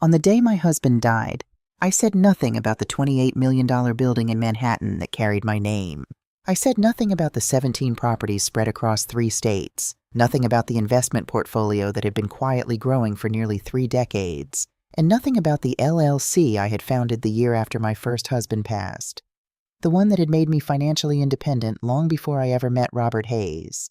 On the day my husband died, I said nothing about the $28 million building in Manhattan that carried my name. I said nothing about the 17 properties spread across 3 states, nothing about the investment portfolio that had been quietly growing for nearly 3 decades, and nothing about the LLC I had founded the year after my first husband passed. The one that had made me financially independent long before I ever met Robert Hayes.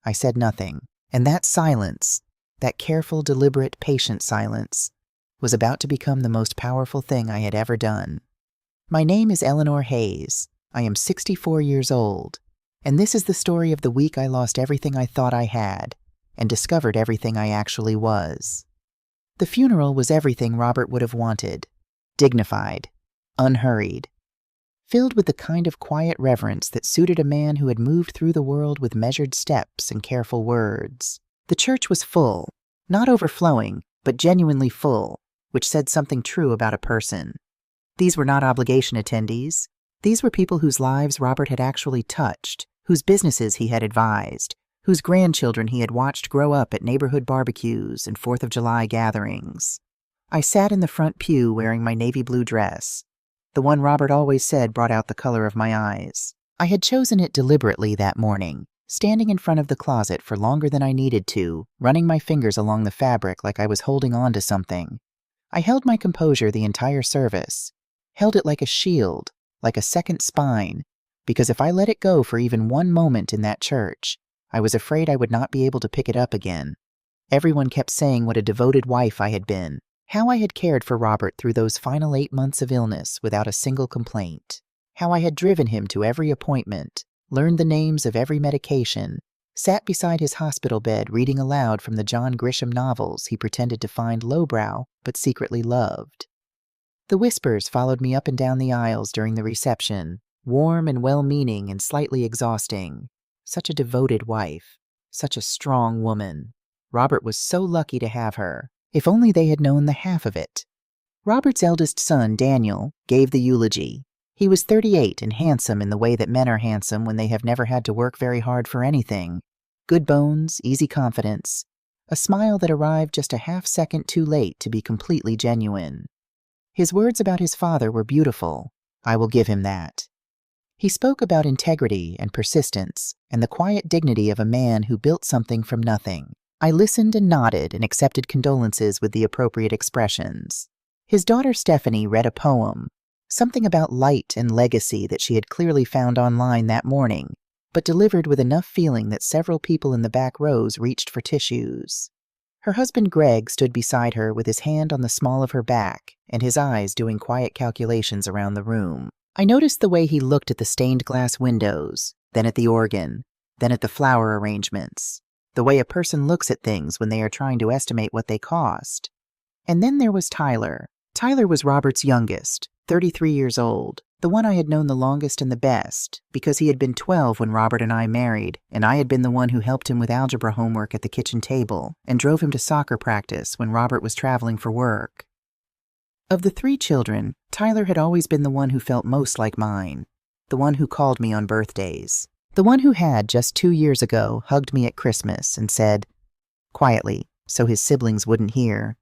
I said nothing, and that silence, that careful, deliberate, patient silence, was about to become the most powerful thing I had ever done. My name is Eleanor Hayes. I am 64 years old, and this is the story of the week I lost everything I thought I had and discovered everything I actually was. The funeral was everything Robert would have wanted, dignified, unhurried, filled with the kind of quiet reverence that suited a man who had moved through the world with measured steps and careful words. The church was full, not overflowing, but genuinely full, which said something true about a person. These were not obligation attendees. These were people whose lives Robert had actually touched, whose businesses he had advised, whose grandchildren he had watched grow up at neighborhood barbecues and 4th of July gatherings. I sat in the front pew wearing my navy blue dress, the one Robert always said brought out the color of my eyes. I had chosen it deliberately that morning, standing in front of the closet for longer than I needed to, running my fingers along the fabric like I was holding on to something. I held my composure the entire service, held it like a shield, like a second spine, because if I let it go for even one moment in that church, I was afraid I would not be able to pick it up again. Everyone kept saying what a devoted wife I had been, how I had cared for Robert through those final 8 months of illness without a single complaint, how I had driven him to every appointment, learned the names of every medication, sat beside his hospital bed reading aloud from the John Grisham novels he pretended to find lowbrow but secretly loved. The whispers followed me up and down the aisles during the reception, warm and well-meaning and slightly exhausting. Such a devoted wife, such a strong woman. Robert was so lucky to have her. If only they had known the half of it. Robert's eldest son, Daniel, gave the eulogy. He was 38 and handsome in the way that men are handsome when they have never had to work very hard for anything. Good bones, easy confidence, a smile that arrived just a half-second too late to be completely genuine. His words about his father were beautiful. I will give him that. He spoke about integrity and persistence and the quiet dignity of a man who built something from nothing. I listened and nodded and accepted condolences with the appropriate expressions. His daughter Stephanie read a poem, something about light and legacy that she had clearly found online that morning, but delivered with enough feeling that several people in the back rows reached for tissues. Her husband Greg stood beside her with his hand on the small of her back and his eyes doing quiet calculations around the room. I noticed the way he looked at the stained glass windows, then at the organ, then at the flower arrangements, the way a person looks at things when they are trying to estimate what they cost. And then there was Tyler. Tyler was Robert's youngest, 33 years old, the one I had known the longest and the best, because he had been 12 when Robert and I married, and I had been the one who helped him with algebra homework at the kitchen table and drove him to soccer practice when Robert was traveling for work. Of the 3 children, Tyler had always been the one who felt most like mine, the one who called me on birthdays, the one who had, just 2 years ago, hugged me at Christmas and said, quietly, so his siblings wouldn't hear,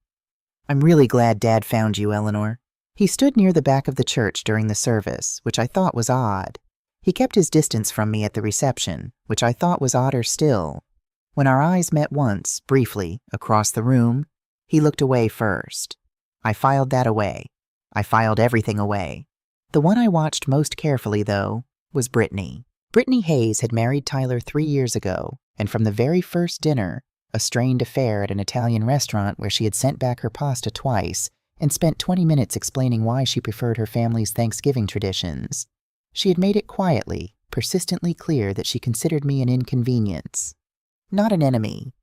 "I'm really glad Dad found you, Eleanor." He stood near the back of the church during the service, which I thought was odd. He kept his distance from me at the reception, which I thought was odder still. When our eyes met once, briefly, across the room, he looked away first. I filed that away. I filed everything away. The one I watched most carefully, though, was Brittany. Brittany Hayes had married Tyler 3 years ago, and from the very first dinner, a strained affair at an Italian restaurant where she had sent back her pasta twice and spent 20 minutes explaining why she preferred her family's Thanksgiving traditions, she had made it quietly, persistently clear that she considered me an inconvenience, not an enemy.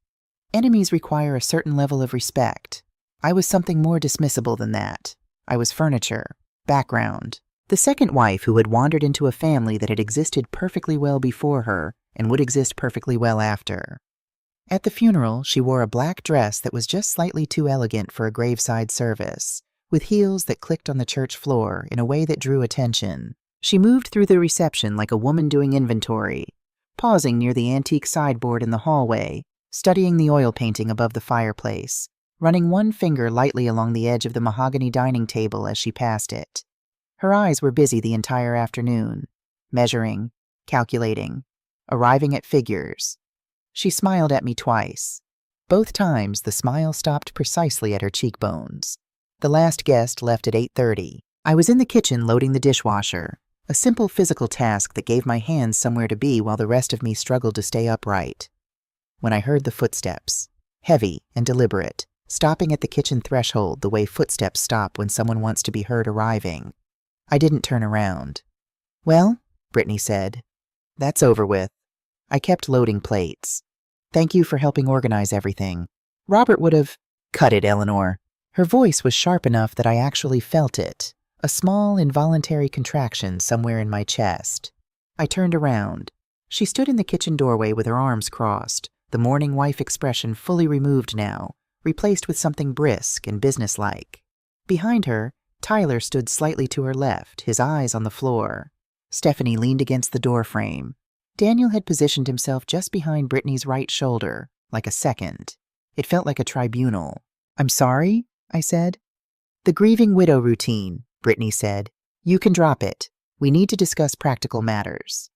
Enemies require a certain level of respect. I was something more dismissible than that. I was furniture, background, the second wife who had wandered into a family that had existed perfectly well before her and would exist perfectly well after. At the funeral, she wore a black dress that was just slightly too elegant for a graveside service, with heels that clicked on the church floor in a way that drew attention. She moved through the reception like a woman doing inventory, pausing near the antique sideboard in the hallway, studying the oil painting above the fireplace, running one finger lightly along the edge of the mahogany dining table as she passed it. Her eyes were busy the entire afternoon, measuring, calculating, arriving at figures. She smiled at me twice. Both times the smile stopped precisely at her cheekbones. The last guest left at 8:30. I was in the kitchen loading the dishwasher, a simple physical task that gave my hands somewhere to be while the rest of me struggled to stay upright. When I heard the footsteps, heavy and deliberate, stopping at the kitchen threshold the way footsteps stop when someone wants to be heard arriving, I didn't turn around. "Well," Brittany said, "that's over with." I kept loading plates. "Thank you for helping organize everything. Robert would have—" "Cut it, Eleanor." Her voice was sharp enough that I actually felt it, a small, involuntary contraction somewhere in my chest. I turned around. She stood in the kitchen doorway with her arms crossed, the mourning wife expression fully removed now, replaced with something brisk and businesslike. Behind her, Tyler stood slightly to her left, his eyes on the floor. Stephanie leaned against the doorframe. Daniel had positioned himself just behind Brittany's right shoulder, like a second. It felt like a tribunal. "I'm sorry," I said. "The grieving widow routine," Brittany said. "You can drop it. We need to discuss practical matters."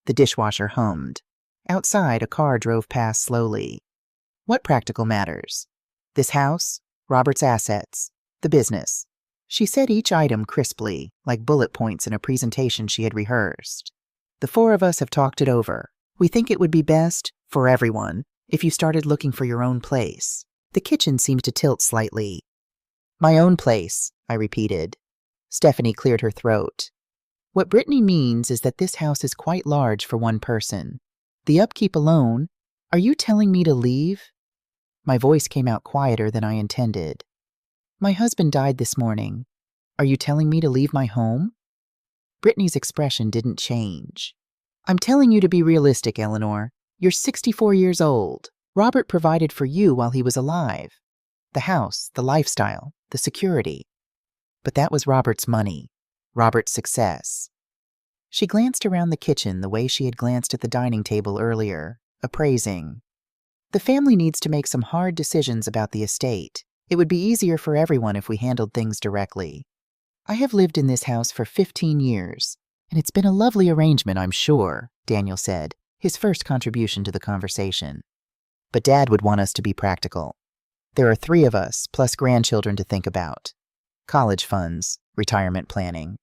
The dishwasher hummed. Outside, a car drove past slowly. "What practical matters?" "This house, Robert's assets, the business." She said each item crisply, like bullet points in a presentation she had rehearsed. "The four of us have talked it over. We think it would be best, for everyone, if you started looking for your own place." The kitchen seemed to tilt slightly. "My own place," I repeated. Stephanie cleared her throat. "What Brittany means is that this house is quite large for one person. The upkeep alone— Are you telling me to leave?" My voice came out quieter than I intended. "My husband died this morning. Are you telling me to leave my home?" Brittany's expression didn't change. "I'm telling you to be realistic, Eleanor. You're 64 years old. Robert provided for you while he was alive. The house, the lifestyle, the security. But that was Robert's money, Robert's success." She glanced around the kitchen the way she had glanced at the dining table earlier, appraising. "The family needs to make some hard decisions about the estate. It would be easier for everyone if we handled things directly. I have lived in this house for 15 years, and it's been a lovely arrangement, I'm sure," Daniel said, his first contribution to the conversation. "But Dad would want us to be practical. There are 3 of us, plus grandchildren to think about. College funds, retirement planning."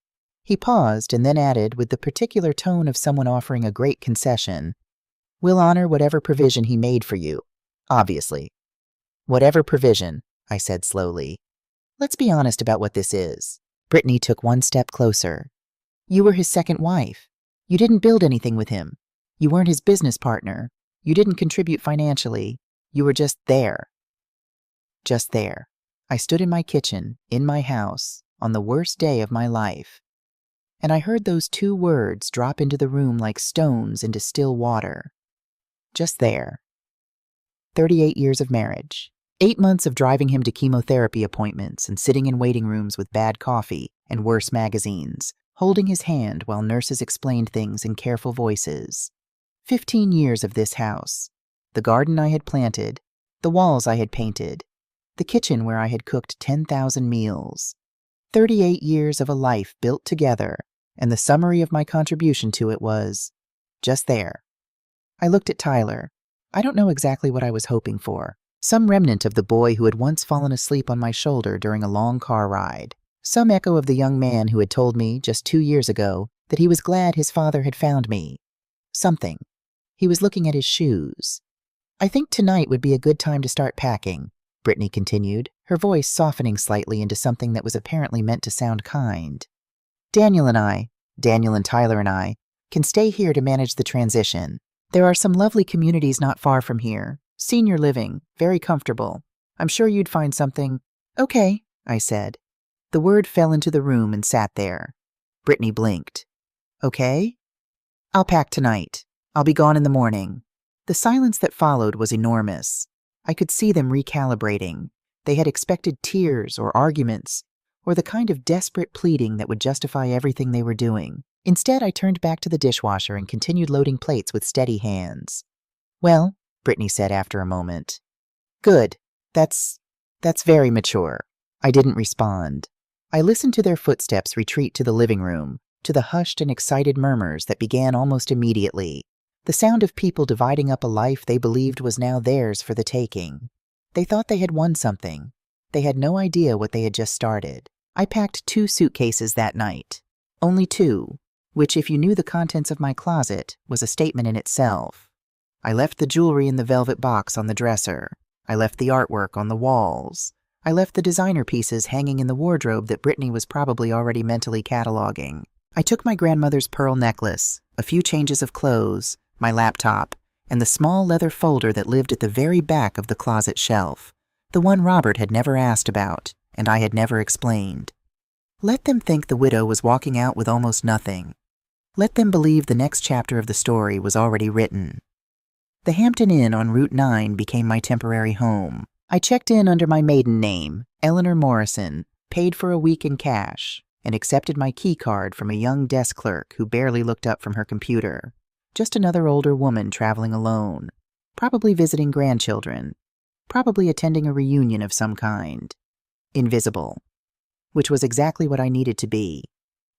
He paused and then added with the particular tone of someone offering a great concession, "We'll honor whatever provision he made for you, obviously." "Whatever provision," I said slowly. "Let's be honest about what this is." Brittany took one step closer. "You were his second wife. You didn't build anything with him. You weren't his business partner. You didn't contribute financially. You were just there." Just there. I stood in my kitchen, in my house, on the worst day of my life. And I heard those 2 words drop into the room like stones into still water. Just there. 38 years of marriage. 8 months of driving him to chemotherapy appointments and sitting in waiting rooms with bad coffee and worse magazines, holding his hand while nurses explained things in careful voices. 15 years of this house. The garden I had planted, the walls I had painted, the kitchen where I had cooked 10,000 meals. 38 years of a life built together, and the summary of my contribution to it was, just there. I looked at Tyler. I don't know exactly what I was hoping for. Some remnant of the boy who had once fallen asleep on my shoulder during a long car ride. Some echo of the young man who had told me, just 2 years ago, that he was glad his father had found me. Something. He was looking at his shoes. "I think tonight would be a good time to start packing," Brittany continued, her voice softening slightly into something that was apparently meant to sound kind. Daniel and Tyler and I, can stay here to manage the transition. There are some lovely communities not far from here. Senior living, very comfortable. I'm sure you'd find something." "Okay," I said. The word fell into the room and sat there. Brittany blinked. "Okay?" "I'll pack tonight. I'll be gone in the morning." The silence that followed was enormous. I could see them recalibrating. They had expected tears or arguments, or the kind of desperate pleading that would justify everything they were doing. Instead, I turned back to the dishwasher and continued loading plates with steady hands. "Well," Brittany said after a moment. "Good. That's That's very mature. I didn't respond. I listened to their footsteps retreat to the living room, to the hushed and excited murmurs that began almost immediately, the sound of people dividing up a life they believed was now theirs for the taking. They thought they had won something. They had no idea what they had just started. I packed 2 suitcases that night. Only 2, which, if you knew the contents of my closet, was a statement in itself. I left the jewelry in the velvet box on the dresser. I left the artwork on the walls. I left the designer pieces hanging in the wardrobe that Brittany was probably already mentally cataloging. I took my grandmother's pearl necklace, a few changes of clothes, my laptop, and the small leather folder that lived at the very back of the closet shelf, the one Robert had never asked about, and I had never explained. Let them think the widow was walking out with almost nothing. Let them believe the next chapter of the story was already written. The Hampton Inn on Route 9 became my temporary home. I checked in under my maiden name, Eleanor Morrison, paid for a week in cash, and accepted my key card from a young desk clerk who barely looked up from her computer. Just another older woman traveling alone, probably visiting grandchildren, probably attending a reunion of some kind. Invisible. Which was exactly what I needed to be.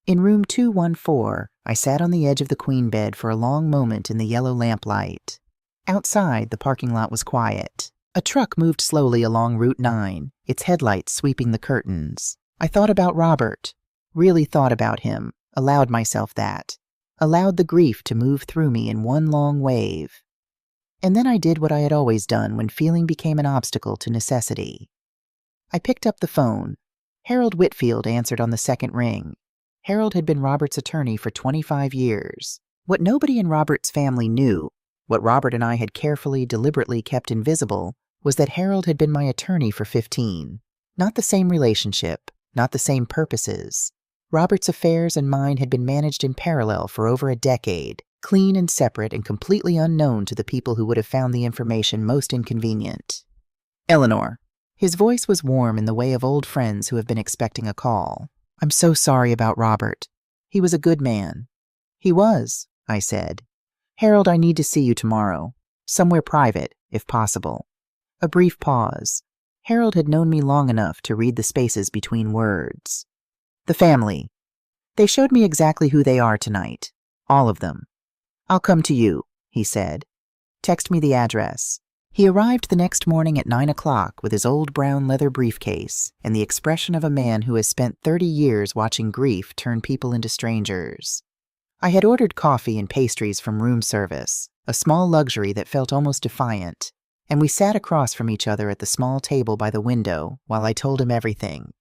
In room 214, I sat on the edge of the queen bed for a long moment in the yellow lamplight. Outside, the parking lot was quiet. A truck moved slowly along Route 9, its headlights sweeping the curtains. I thought about Robert, really thought about him, allowed myself that, allowed the grief to move through me in one long wave. And then I did what I had always done when feeling became an obstacle to necessity. I picked up the phone. Harold Whitfield answered on the second ring. Harold had been Robert's attorney for 25 years. What nobody in Robert's family knew, what Robert and I had carefully, deliberately kept invisible, was that Harold had been my attorney for 15. Not the same relationship, not the same purposes. Robert's affairs and mine had been managed in parallel for over a decade, clean and separate and completely unknown to the people who would have found the information most inconvenient. Eleanor. His voice was warm in the way of old friends who have been expecting a call. I'm so sorry about Robert. He was a good man. He was, I said. Harold, I need to see you tomorrow. Somewhere private, if possible. A brief pause. Harold had known me long enough to read the spaces between words. The family. They showed me exactly who they are tonight. All of them. I'll come to you, he said. Text me the address. He arrived the next morning at 9 o'clock with his old brown leather briefcase and the expression of a man who has spent 30 years watching grief turn people into strangers. I had ordered coffee and pastries from room service, a small luxury that felt almost defiant, and we sat across from each other at the small table by the window while I told him everything.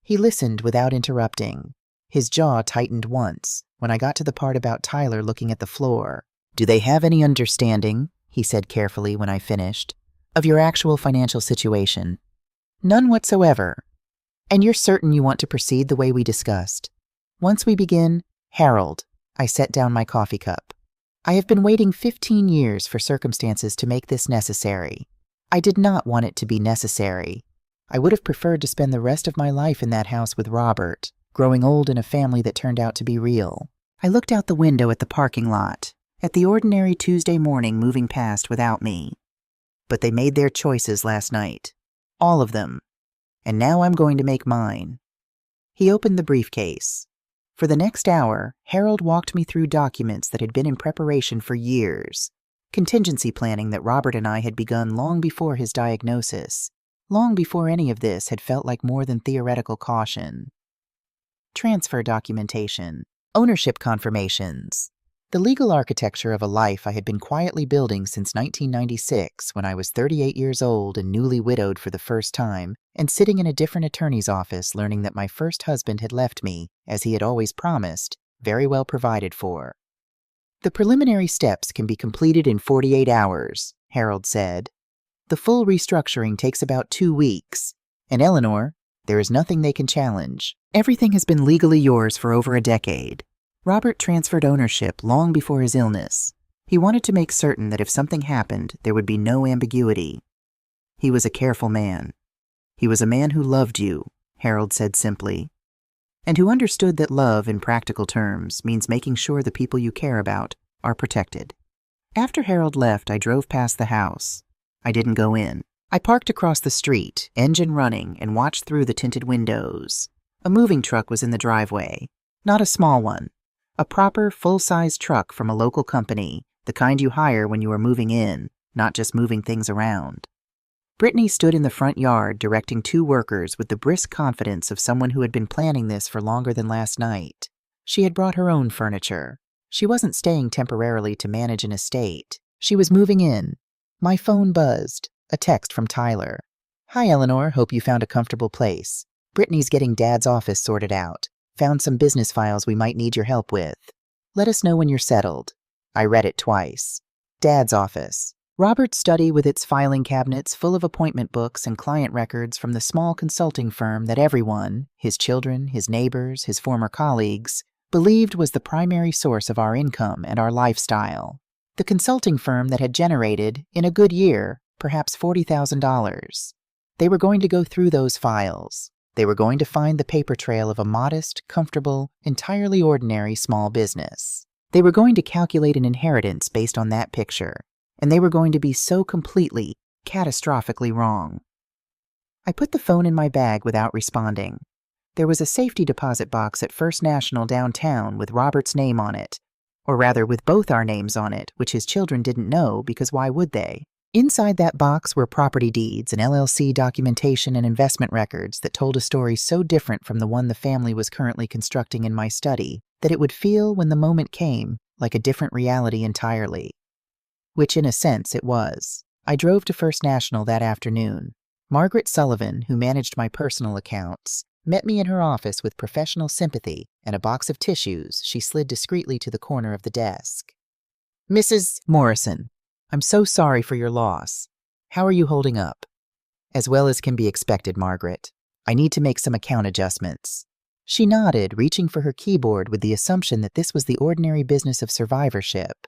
He listened without interrupting. His jaw tightened once when I got to the part about Tyler looking at the floor. Do they have any understanding, he said carefully when I finished, of your actual financial situation? None whatsoever. And you're certain you want to proceed the way we discussed? Once we begin, Harold, I set down my coffee cup. I have been waiting 15 years for circumstances to make this necessary. I did not want it to be necessary. I would have preferred to spend the rest of my life in that house with Robert, growing old in a family that turned out to be real. I looked out the window at the parking lot, at the ordinary Tuesday morning moving past without me. But they made their choices last night. All of them. And now I'm going to make mine. He opened the briefcase. For the next hour, Harold walked me through documents that had been in preparation for years, contingency planning that Robert and I had begun long before his diagnosis, long before any of this had felt like more than theoretical caution. Transfer documentation, ownership confirmations, the legal architecture of a life I had been quietly building since 1996 when I was 38 years old and newly widowed for the first time, and sitting in a different attorney's office learning that my first husband had left me, as he had always promised, very well provided for. The preliminary steps can be completed in 48 hours, Harold said. The full restructuring takes about 2 weeks. And Eleanor, there is nothing they can challenge. Everything has been legally yours for over a decade. Robert transferred ownership long before his illness. He wanted to make certain that if something happened, there would be no ambiguity. He was a careful man. He was a man who loved you, Harold said simply, and who understood that love, in practical terms, means making sure the people you care about are protected. After Harold left, I drove past the house. I didn't go in. I parked across the street, engine running, and watched through the tinted windows. A moving truck was in the driveway. Not a small one. A proper, full-size truck from a local company, the kind you hire when you are moving in, not just moving things around. Brittany stood in the front yard directing two workers with the brisk confidence of someone who had been planning this for longer than last night. She had brought her own furniture. She wasn't staying temporarily to manage an estate. She was moving in. My phone buzzed. A text from Tyler. "Hi, Eleanor. Hope you found a comfortable place. Brittany's getting Dad's office sorted out. Found some business files we might need your help with. Let us know when you're settled." I read it twice. Dad's office. Robert's study with its filing cabinets full of appointment books and client records from the small consulting firm that everyone, his children, his neighbors, his former colleagues, believed was the primary source of our income and our lifestyle. The consulting firm that had generated, in a good year, perhaps $40,000. They were going to go through those files. They were going to find the paper trail of a modest, comfortable, entirely ordinary small business. They were going to calculate an inheritance based on that picture, and they were going to be so completely, catastrophically wrong. I put the phone in my bag without responding. There was a safety deposit box at First National downtown with Robert's name on it, or rather with both our names on it, which his children didn't know because why would they? Inside that box were property deeds and LLC documentation and investment records that told a story so different from the one the family was currently constructing in my study that it would feel, when the moment came, like a different reality entirely. Which, in a sense, it was. I drove to First National that afternoon. Margaret Sullivan, who managed my personal accounts, met me in her office with professional sympathy and a box of tissues she slid discreetly to the corner of the desk. "Mrs. Morrison, I'm so sorry for your loss. How are you holding up?" "As well as can be expected, Margaret. I need to make some account adjustments." She nodded, reaching for her keyboard with the assumption that this was the ordinary business of survivorship.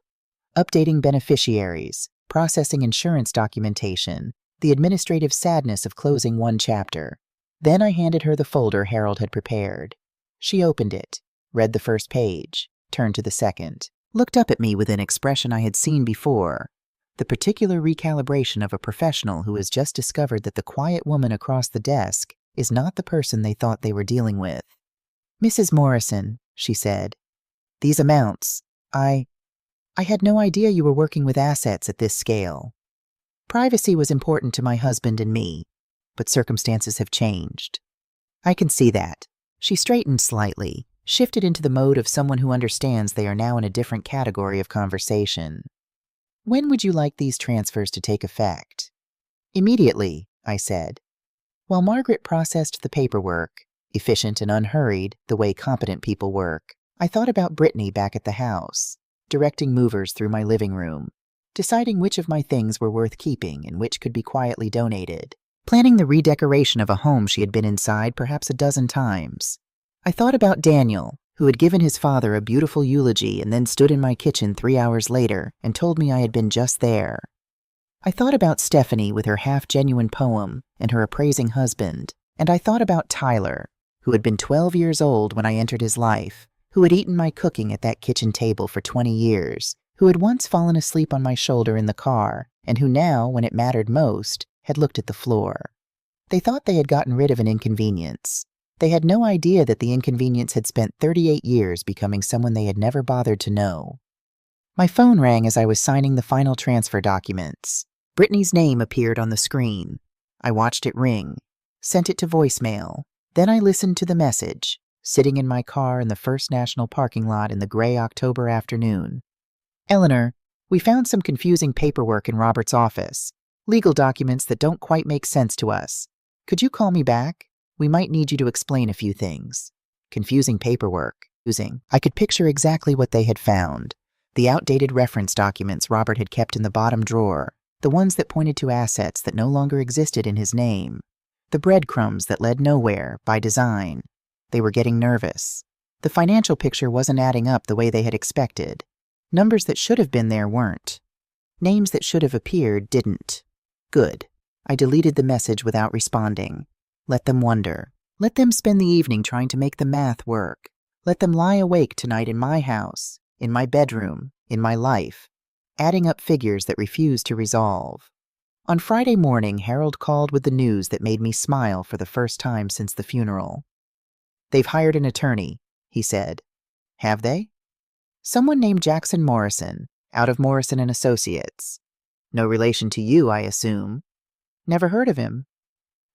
Updating beneficiaries, processing insurance documentation, the administrative sadness of closing one chapter. Then I handed her the folder Harold had prepared. She opened it, read the first page, turned to the second, looked up at me with an expression I had seen before. The particular recalibration of a professional who has just discovered that the quiet woman across the desk is not the person they thought they were dealing with. "Mrs. Morrison," she said, "these amounts, I had no idea you were working with assets at this scale. Privacy was important to my husband and me, but circumstances have changed." "I can see that." She straightened slightly, shifted into the mode of someone who understands they are now in a different category of conversation. "When would you like these transfers to take effect?" "Immediately," I said. While Margaret processed the paperwork, efficient and unhurried, the way competent people work, I thought about Brittany back at the house, directing movers through my living room, deciding which of my things were worth keeping and which could be quietly donated, planning the redecoration of a home she had been inside perhaps a dozen times. I thought about Daniel, who had given his father a beautiful eulogy and then stood in my kitchen 3 hours later and told me I had been just there. I thought about Stephanie with her half-genuine poem and her appraising husband, and I thought about Tyler, who had been 12 years old when I entered his life, who had eaten my cooking at that kitchen table for 20 years, who had once fallen asleep on my shoulder in the car, and who now, when it mattered most, had looked at the floor. They thought they had gotten rid of an inconvenience. They had no idea that the inconvenience had spent 38 years becoming someone they had never bothered to know. My phone rang as I was signing the final transfer documents. Brittany's name appeared on the screen. I watched it ring, sent it to voicemail. Then I listened to the message, sitting in my car in the First National parking lot in the gray October afternoon. "Eleanor, we found some confusing paperwork in Robert's office. Legal documents that don't quite make sense to us. Could you call me back? We might need you to explain a few things." Confusing paperwork. I could picture exactly what they had found. The outdated reference documents Robert had kept in the bottom drawer, the ones that pointed to assets that no longer existed in his name. The breadcrumbs that led nowhere, by design. They were getting nervous. The financial picture wasn't adding up the way they had expected. Numbers that should have been there weren't. Names that should have appeared didn't. Good. I deleted the message without responding. Let them wonder. Let them spend the evening trying to make the math work. Let them lie awake tonight in my house, in my bedroom, in my life, adding up figures that refuse to resolve. On Friday morning, Harold called with the news that made me smile for the first time since the funeral. "They've hired an attorney," he said. "Have they?" "Someone named Jackson Morrison, out of Morrison and Associates. No relation to you, I assume." "Never heard of him."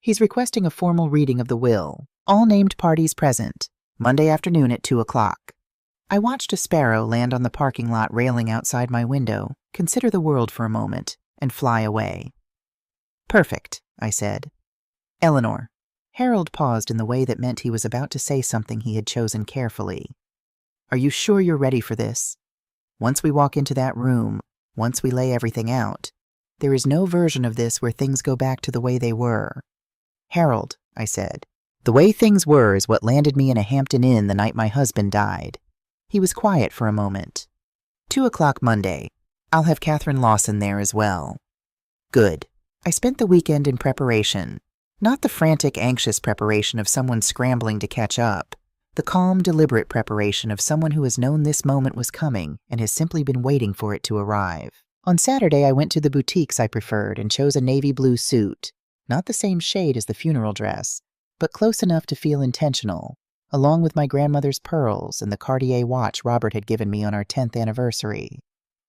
"He's requesting a formal reading of the will. All named parties present. Monday afternoon at 2 o'clock. I watched a sparrow land on the parking lot railing outside my window, consider the world for a moment, and fly away. "Perfect," I said. "Eleanor." Harold paused in the way that meant he was about to say something he had chosen carefully. "Are you sure you're ready for this? Once we walk into that room, once we lay everything out, there is no version of this where things go back to the way they were." "Harold," I said, "the way things were is what landed me in a Hampton Inn the night my husband died." He was quiet for a moment. 2 o'clock Monday. I'll have Catherine Lawson there as well." "Good." I spent the weekend in preparation. Not the frantic, anxious preparation of someone scrambling to catch up. The calm, deliberate preparation of someone who has known this moment was coming and has simply been waiting for it to arrive. On Saturday, I went to the boutiques I preferred and chose a navy blue suit. Not the same shade as the funeral dress, but close enough to feel intentional, along with my grandmother's pearls and the Cartier watch Robert had given me on our 10th anniversary.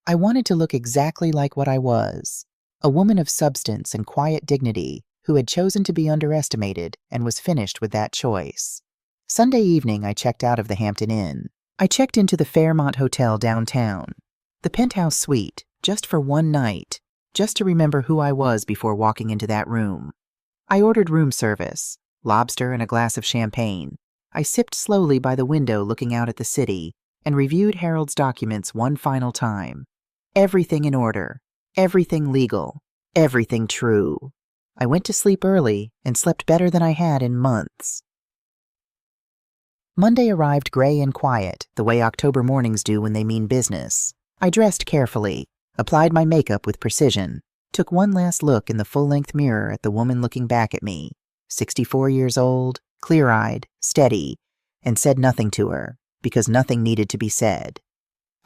I wanted to look exactly like what I was, a woman of substance and quiet dignity who had chosen to be underestimated and was finished with that choice. Sunday evening, I checked out of the Hampton Inn. I checked into the Fairmont Hotel downtown, the penthouse suite, just for one night, just to remember who I was before walking into that room. I ordered room service, lobster and a glass of champagne. I sipped slowly by the window looking out at the city and reviewed Harold's documents one final time. Everything in order, everything legal, everything true. I went to sleep early and slept better than I had in months. Monday arrived gray and quiet, the way October mornings do when they mean business. I dressed carefully, applied my makeup with precision, took one last look in the full-length mirror at the woman looking back at me, 64 years old, clear-eyed, steady, and said nothing to her, because nothing needed to be said.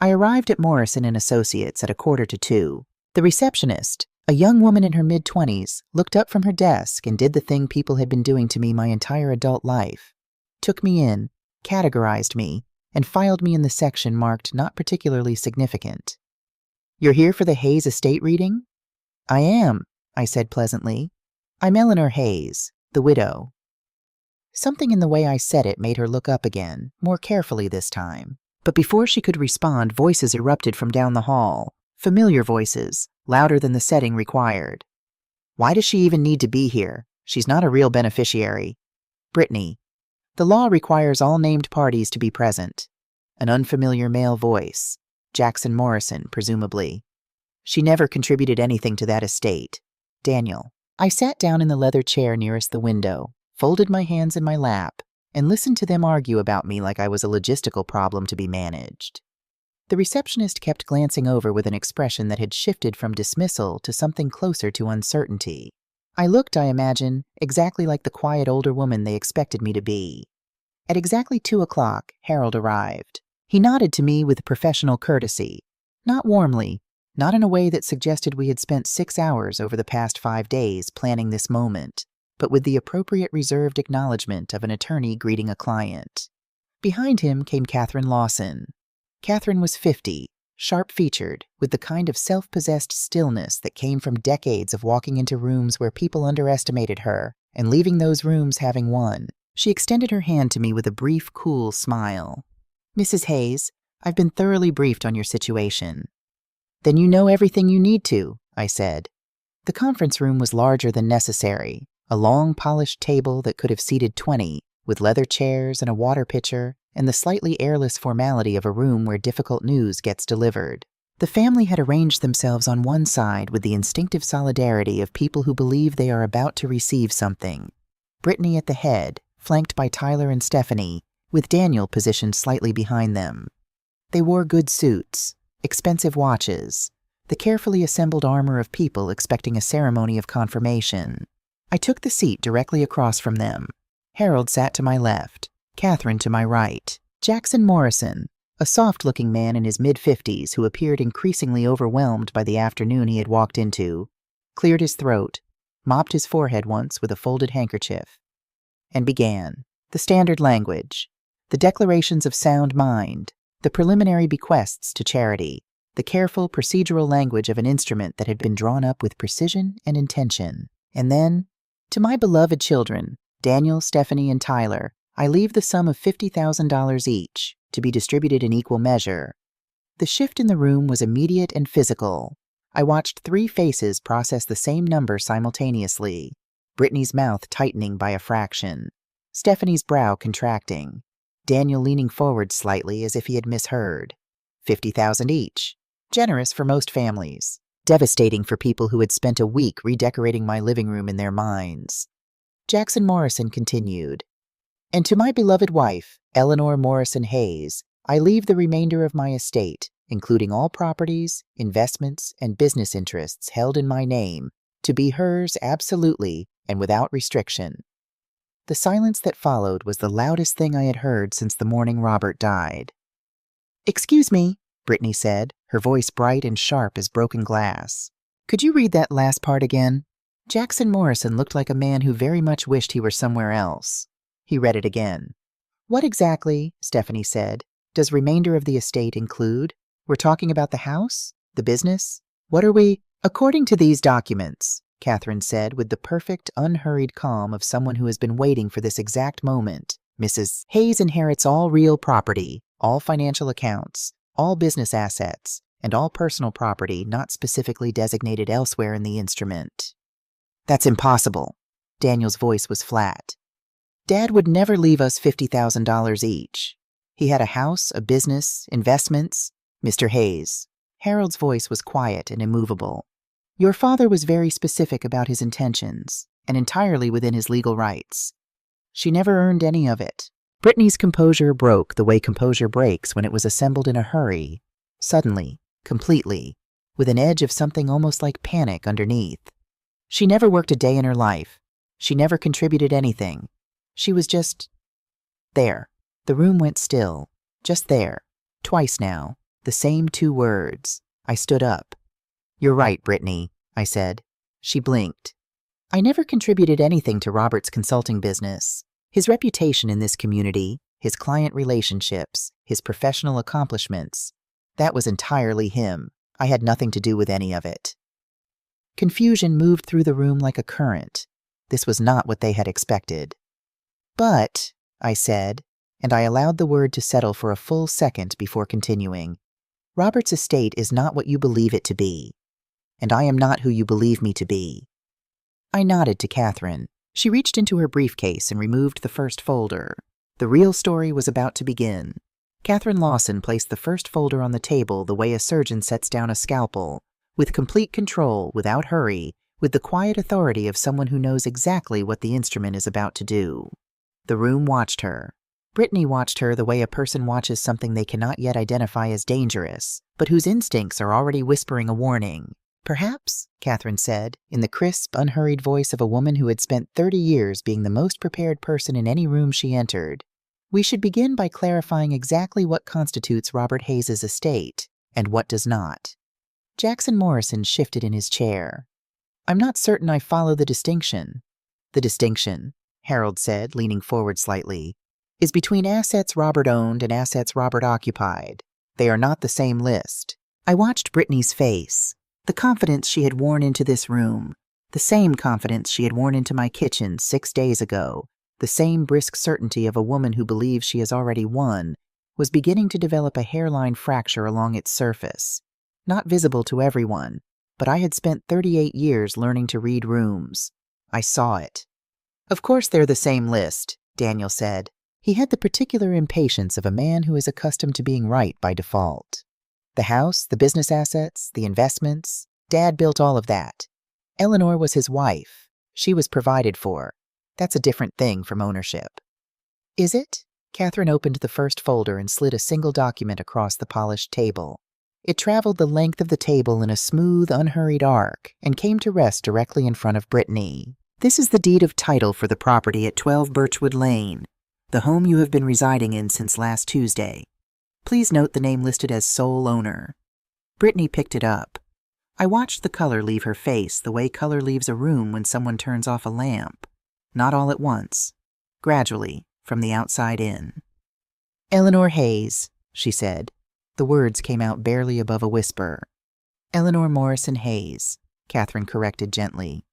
I arrived at Morrison and Associates at 1:45. The receptionist, a young woman in her mid-20s, looked up from her desk and did the thing people had been doing to me my entire adult life. Took me in, categorized me, and filed me in the section marked not particularly significant. "You're here for the Hayes estate reading?" "I am," I said pleasantly. "I'm Eleanor Hayes, the widow." Something in the way I said it made her look up again, more carefully this time. But before she could respond, voices erupted from down the hall, familiar voices, louder than the setting required. "Why does she even need to be here? She's not a real beneficiary." "Brittany, the law requires all named parties to be present." An unfamiliar male voice. Jackson Morrison, presumably. "She never contributed anything to that estate." Daniel. I sat down in the leather chair nearest the window, folded my hands in my lap, and listened to them argue about me like I was a logistical problem to be managed. The receptionist kept glancing over with an expression that had shifted from dismissal to something closer to uncertainty. I looked, I imagine, exactly like the quiet older woman they expected me to be. At exactly 2 o'clock, Harold arrived. He nodded to me with professional courtesy. Not warmly, not in a way that suggested we had spent 6 hours over the past 5 days planning this moment, but with the appropriate reserved acknowledgement of an attorney greeting a client. Behind him came Catherine Lawson. Catherine was 50, sharp-featured, with the kind of self-possessed stillness that came from decades of walking into rooms where people underestimated her and leaving those rooms having won. She extended her hand to me with a brief, cool smile. "Mrs. Hayes, I've been thoroughly briefed on your situation." "Then you know everything you need to," I said. The conference room was larger than necessary, a long, polished table that could have seated 20, with leather chairs and a water pitcher, and the slightly airless formality of a room where difficult news gets delivered. The family had arranged themselves on one side with the instinctive solidarity of people who believe they are about to receive something. Brittany at the head, flanked by Tyler and Stephanie, with Daniel positioned slightly behind them. They wore good suits, expensive watches, the carefully assembled armor of people expecting a ceremony of confirmation. I took the seat directly across from them. Harold sat to my left, Catherine to my right. Jackson Morrison, a soft-looking man in his mid-50s who appeared increasingly overwhelmed by the afternoon he had walked into, cleared his throat, mopped his forehead once with a folded handkerchief, and began. The standard language, the declarations of sound mind, the preliminary bequests to charity, the careful procedural language of an instrument that had been drawn up with precision and intention. And then, to my beloved children, Daniel, Stephanie, and Tyler, I leave the sum of $50,000 each, to be distributed in equal measure. The shift in the room was immediate and physical. I watched 3 faces process the same number simultaneously, Brittany's mouth tightening by a fraction, Stephanie's brow contracting, Daniel leaning forward slightly as if he had misheard. 50,000 each. Generous for most families. Devastating for people who had spent a week redecorating my living room in their minds. Jackson Morrison continued. And to my beloved wife, Eleanor Morrison Hayes, I leave the remainder of my estate, including all properties, investments, and business interests held in my name, to be hers absolutely and without restriction. The silence that followed was the loudest thing I had heard since the morning Robert died. "Excuse me," Brittany said, her voice bright and sharp as broken glass. "Could you read that last part again?" Jackson Morrison looked like a man who very much wished he were somewhere else. He read it again. "What exactly," Stephanie said, "does remainder of the estate include? We're talking about the house? The business? What are we—" "According to these documents," Catherine said with the perfect, unhurried calm of someone who has been waiting for this exact moment, "Mrs. Hayes inherits all real property, all financial accounts, all business assets, and all personal property not specifically designated elsewhere in the instrument." "That's impossible." Daniel's voice was flat. "Dad would never leave us $50,000 each. He had a house, a business, investments." "Mr. Hayes." Harold's voice was quiet and immovable. "Your father was very specific about his intentions, and entirely within his legal rights. She never earned any of it." Brittany's composure broke the way composure breaks when it was assembled in a hurry, suddenly, completely, with an edge of something almost like panic underneath. "She never worked a day in her life. She never contributed anything. She was just there." The room went still. Just there. Twice now. The same 2 words. I stood up. "You're right, Brittany," I said. She blinked. "I never contributed anything to Robert's consulting business. His reputation in this community, his client relationships, his professional accomplishments, that was entirely him. I had nothing to do with any of it." Confusion moved through the room like a current. This was not what they had expected. "But," I said, and I allowed the word to settle for a full second before continuing, "Robert's estate is not what you believe it to be, and I am not who you believe me to be." I nodded to Catherine. She reached into her briefcase and removed the first folder. The real story was about to begin. Catherine Lawson placed the first folder on the table the way a surgeon sets down a scalpel, with complete control, without hurry, with the quiet authority of someone who knows exactly what the instrument is about to do. The room watched her. Brittany watched her the way a person watches something they cannot yet identify as dangerous, but whose instincts are already whispering a warning. "Perhaps," Catherine said, in the crisp, unhurried voice of a woman who had spent 30 years being the most prepared person in any room she entered, "we should begin by clarifying exactly what constitutes Robert Hayes's estate, and what does not." Jackson Morrison shifted in his chair. "I'm not certain I follow the distinction." "The distinction," Harold said, leaning forward slightly, "is between assets Robert owned and assets Robert occupied. They are not the same list." I watched Brittany's face. The confidence she had worn into this room, the same confidence she had worn into my kitchen 6 days ago, the same brisk certainty of a woman who believes she has already won, was beginning to develop a hairline fracture along its surface. Not visible to everyone, but I had spent 38 years learning to read rooms. I saw it. "Of course they're the same list," Daniel said. He had the particular impatience of a man who is accustomed to being right by default. "The house, the business assets, the investments, Dad built all of that. Eleanor was his wife. She was provided for. That's a different thing from ownership." "Is it?" Catherine opened the first folder and slid a single document across the polished table. It traveled the length of the table in a smooth, unhurried arc and came to rest directly in front of Brittany. "This is the deed of title for the property at 12 Birchwood Lane, the home you have been residing in since last Tuesday. Please note the name listed as sole owner." Brittany picked it up. I watched the color leave her face the way color leaves a room when someone turns off a lamp. Not all at once. Gradually, from the outside in. "Eleanor Hayes," she said. The words came out barely above a whisper. "Eleanor Morrison Hayes," Catherine corrected gently.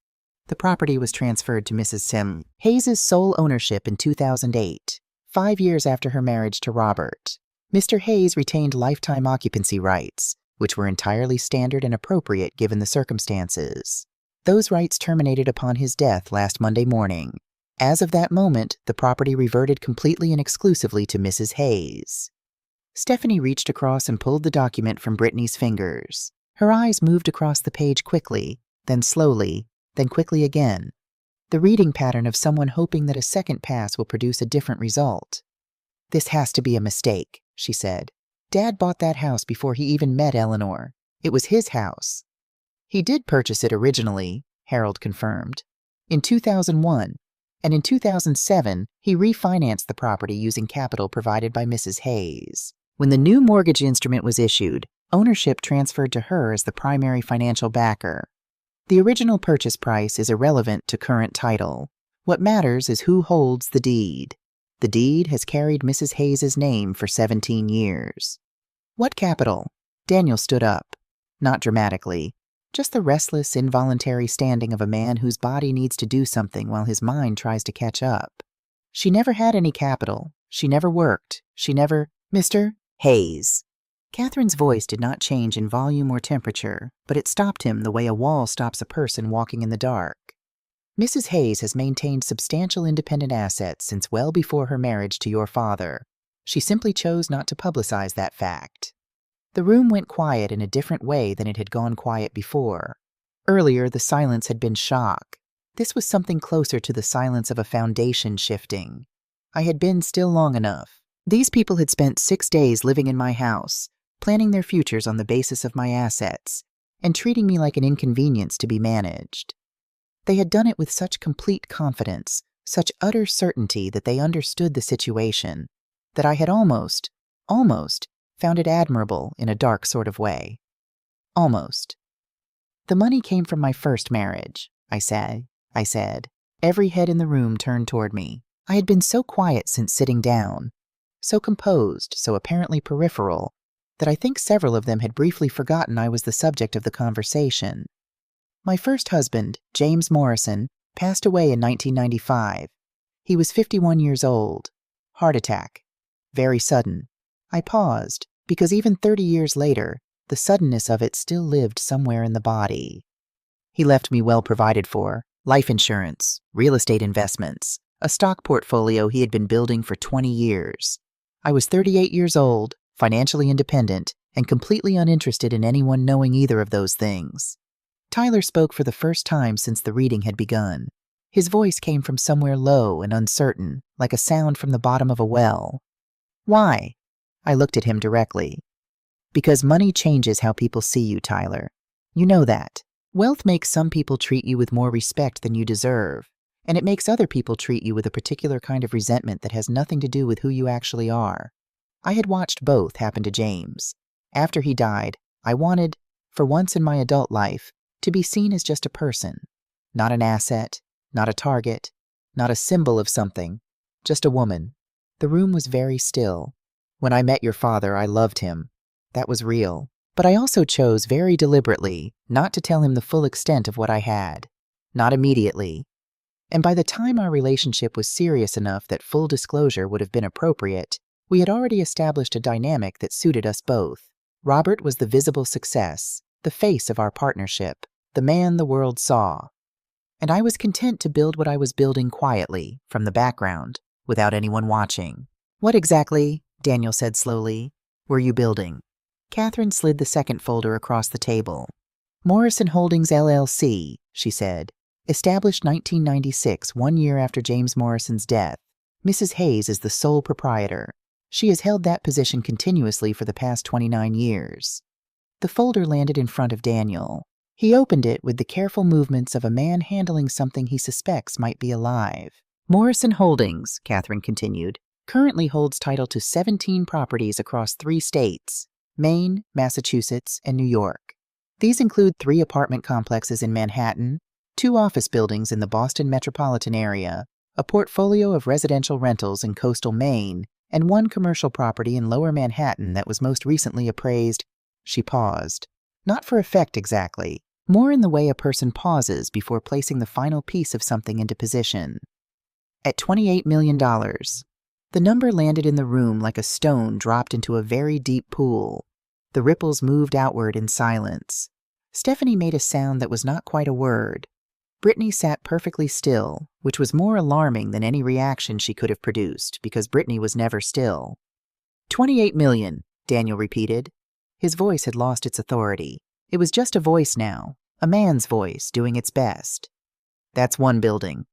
The property was transferred to Mrs. Sim Hayes's sole ownership in 2008, 5 years after her marriage to Robert. Mr. Hayes retained lifetime occupancy rights, which were entirely standard and appropriate given the circumstances. Those rights terminated upon his death last Monday morning. As of that moment, the property reverted completely and exclusively to Mrs. Hayes. Stephanie reached across and pulled the document from Brittany's fingers. Her eyes moved across the page quickly, then slowly, then quickly again. The reading pattern of someone hoping that a second pass will produce a different result. "This has to be a mistake," she said. "Dad bought that house before he even met Eleanor. It was his house." "He did purchase it originally," Harold confirmed, "in 2001, and in 2007 he refinanced the property using capital provided by Mrs. Hayes. When the new mortgage instrument was issued, ownership transferred to her as the primary financial backer. The original purchase price is irrelevant to current title. What matters is who holds the deed. The deed has carried Mrs. Hayes's name for 17 years. "What capital?" Daniel stood up. Not dramatically. Just the restless, involuntary standing of a man whose body needs to do something while his mind tries to catch up. "She never had any capital. She never worked. She never—" "Mr. Hayes." Catherine's voice did not change in volume or temperature, but it stopped him the way a wall stops a person walking in the dark. "Mrs. Hayes has maintained substantial independent assets since well before her marriage to your father. She simply chose not to publicize that fact." The room went quiet in a different way than it had gone quiet before. Earlier, the silence had been shock. This was something closer to the silence of a foundation shifting. I had been still long enough. These people had spent 6 days living in my house, planning their futures on the basis of my assets, and treating me like an inconvenience to be managed. They had done it with such complete confidence, such utter certainty that they understood the situation, that I had almost found it admirable in a dark sort of way. Almost. "The money came from my first marriage," I said. Every head in the room turned toward me. I had been so quiet since sitting down, so composed, so apparently peripheral, that I think several of them had briefly forgotten I was the subject of the conversation. "My first husband, James Morrison, passed away in 1995. He was 51 years old. Heart attack. Very sudden." I paused, because even 30 years later, the suddenness of it still lived somewhere in the body. "He left me well provided for, life insurance, real estate investments, a stock portfolio he had been building for 20 years. I was 38 years old, financially independent, and completely uninterested in anyone knowing either of those things." Tyler spoke for the first time since the reading had begun. His voice came from somewhere low and uncertain, like a sound from the bottom of a well. "Why?" I looked at him directly. "Because money changes how people see you, Tyler. You know that. Wealth makes some people treat you with more respect than you deserve, and it makes other people treat you with a particular kind of resentment that has nothing to do with who you actually are. I had watched both happen to James. After he died, I wanted, for once in my adult life, to be seen as just a person. Not an asset, not a target, not a symbol of something, just a woman." The room was very still. "When I met your father, I loved him. That was real. But I also chose very deliberately not to tell him the full extent of what I had. Not immediately. And by the time our relationship was serious enough that full disclosure would have been appropriate, we had already established a dynamic that suited us both. Robert was the visible success, the face of our partnership, the man the world saw. And I was content to build what I was building quietly, from the background, without anyone watching." "What exactly," Daniel said slowly, "were you building?" Catherine slid the second folder across the table. "Morrison Holdings, LLC," she said. "Established 1996, 1 year after James Morrison's death. Mrs. Hayes is the sole proprietor. She has held that position continuously for the past 29 years. The folder landed in front of Daniel. He opened it with the careful movements of a man handling something he suspects might be alive. "Morrison Holdings," Catherine continued, "currently holds title to 17 properties across 3 states, Maine, Massachusetts, and New York. These include 3 apartment complexes in Manhattan, 2 office buildings in the Boston metropolitan area, a portfolio of residential rentals in coastal Maine, and 1 commercial property in Lower Manhattan that was most recently appraised. She paused. Not for effect exactly, more in the way a person pauses before placing the final piece of something into position. At $28 million. The number landed in the room like a stone dropped into a very deep pool. The ripples moved outward in silence. Stephanie made a sound that was not quite a word. Brittany sat perfectly still, which was more alarming than any reaction she could have produced, because Brittany was never still. 28 million, Daniel repeated. His voice had lost its authority. It was just a voice now, a man's voice doing its best. That's 1 building.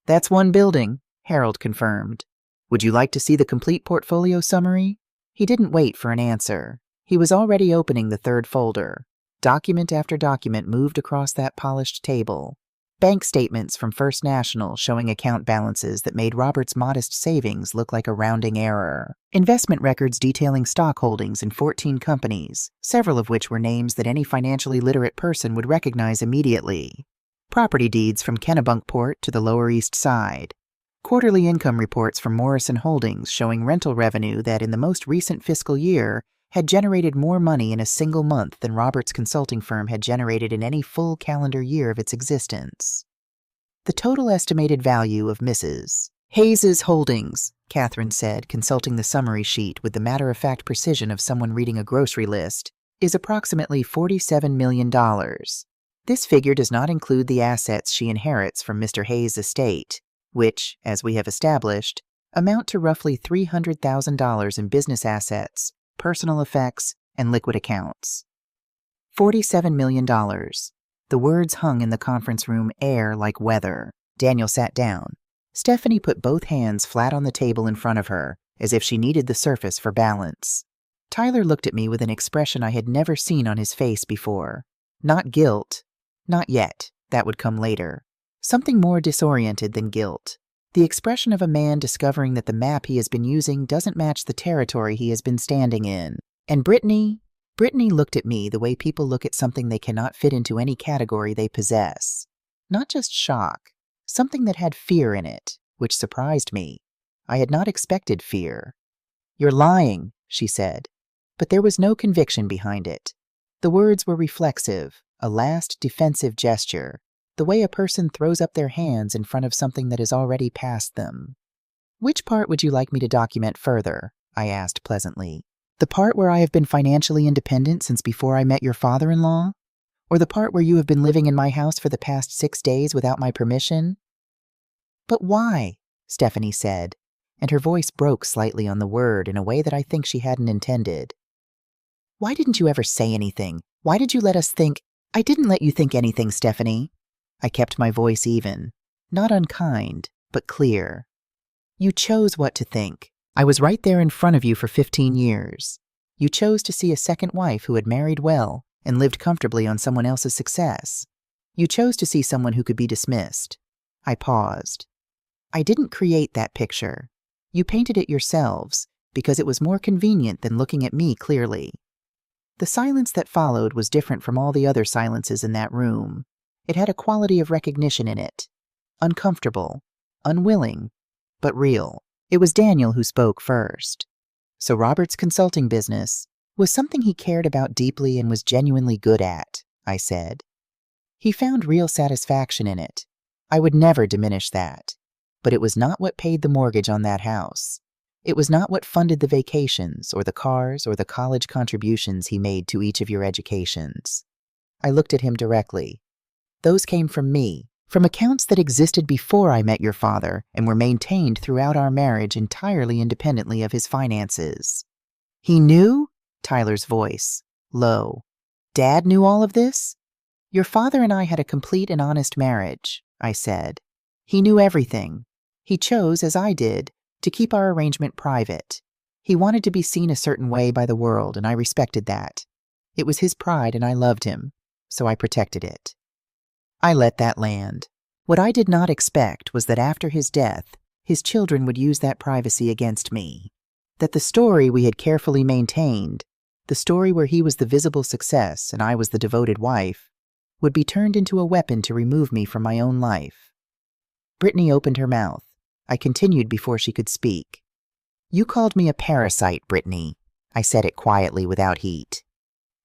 That's 1 building, Harold confirmed. Would you like to see the complete portfolio summary? He didn't wait for an answer. He was already opening the 3rd folder. Document after document moved across that polished table. Bank statements from First National showing account balances that made Robert's modest savings look like a rounding error. Investment records detailing stock holdings in 14 companies, several of which were names that any financially literate person would recognize immediately. Property deeds from Kennebunkport to the Lower East Side. Quarterly income reports from Morrison Holdings showing rental revenue that in the most recent fiscal year had generated more money in a single month than Robert's consulting firm had generated in any full calendar year of its existence. The total estimated value of Mrs. Hayes's holdings, Catherine said, consulting the summary sheet with the matter-of-fact precision of someone reading a grocery list, is approximately $47 million. This figure does not include the assets she inherits from Mr. Hayes' estate, which, as we have established, amount to roughly $300,000 in business assets, personal effects, and liquid accounts. $47 million. The words hung in the conference room air like weather. Daniel sat down. Stephanie put both hands flat on the table in front of her, as if she needed the surface for balance. Tyler looked at me with an expression I had never seen on his face before. Not guilt. Not yet. That would come later. Something more disoriented than guilt. The expression of a man discovering that the map he has been using doesn't match the territory he has been standing in. And Brittany looked at me the way people look at something they cannot fit into any category they possess. Not just shock, something that had fear in it, which surprised me. I had not expected fear. "You're lying," she said. But there was no conviction behind it. The words were reflexive, a last defensive gesture. The way a person throws up their hands in front of something that is already past them. "Which part would you like me to document further?" I asked pleasantly. "The part where I have been financially independent since before I met your father-in-law? Or the part where you have been living in my house for the past 6 days without my permission?" "But why?" Stephanie said, and her voice broke slightly on the word in a way that I think she hadn't intended. "Why didn't you ever say anything? Why did you let us think—" "I didn't let you think anything, Stephanie." I kept my voice even, not unkind, but clear. "You chose what to think. I was right there in front of you for 15 years. You chose to see a second wife who had married well and lived comfortably on someone else's success. You chose to see someone who could be dismissed." I paused. "I didn't create that picture. You painted it yourselves because it was more convenient than looking at me clearly." The silence that followed was different from all the other silences in that room. It had a quality of recognition in it. Uncomfortable, unwilling, but real. It was Daniel who spoke first. So Robert's consulting business was something he cared about deeply and was genuinely good at, I said. He found real satisfaction in it. I would never diminish that. But it was not what paid the mortgage on that house. It was not what funded the vacations or the cars or the college contributions he made to each of your educations. I looked at him directly. Those came from me, from accounts that existed before I met your father and were maintained throughout our marriage entirely independently of his finances. "He knew?" Tyler's voice, low. "Dad knew all of this?" "Your father and I had a complete and honest marriage," I said. "He knew everything. He chose, as I did, to keep our arrangement private. He wanted to be seen a certain way by the world, and I respected that. It was his pride and I loved him, so I protected it." I let that land. What I did not expect was that after his death, his children would use that privacy against me. That the story we had carefully maintained, the story where he was the visible success and I was the devoted wife, would be turned into a weapon to remove me from my own life. Brittany opened her mouth. I continued before she could speak. You called me a parasite, Brittany. I said it quietly without heat.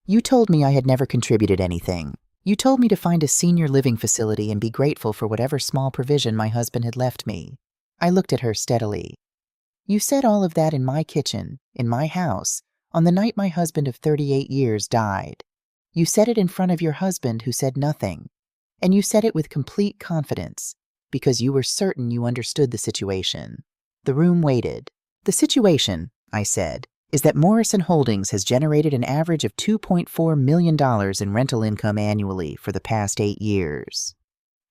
You told me I had never contributed anything. You told me to find a senior living facility and be grateful for whatever small provision my husband had left me. I looked at her steadily. You said all of that in my kitchen, in my house, on the night my husband of 38 years died. You said it in front of your husband who said nothing. And you said it with complete confidence, because you were certain you understood the situation. The room waited. The situation, I said, is that Morrison Holdings has generated an average of $2.4 million in rental income annually for the past 8 years.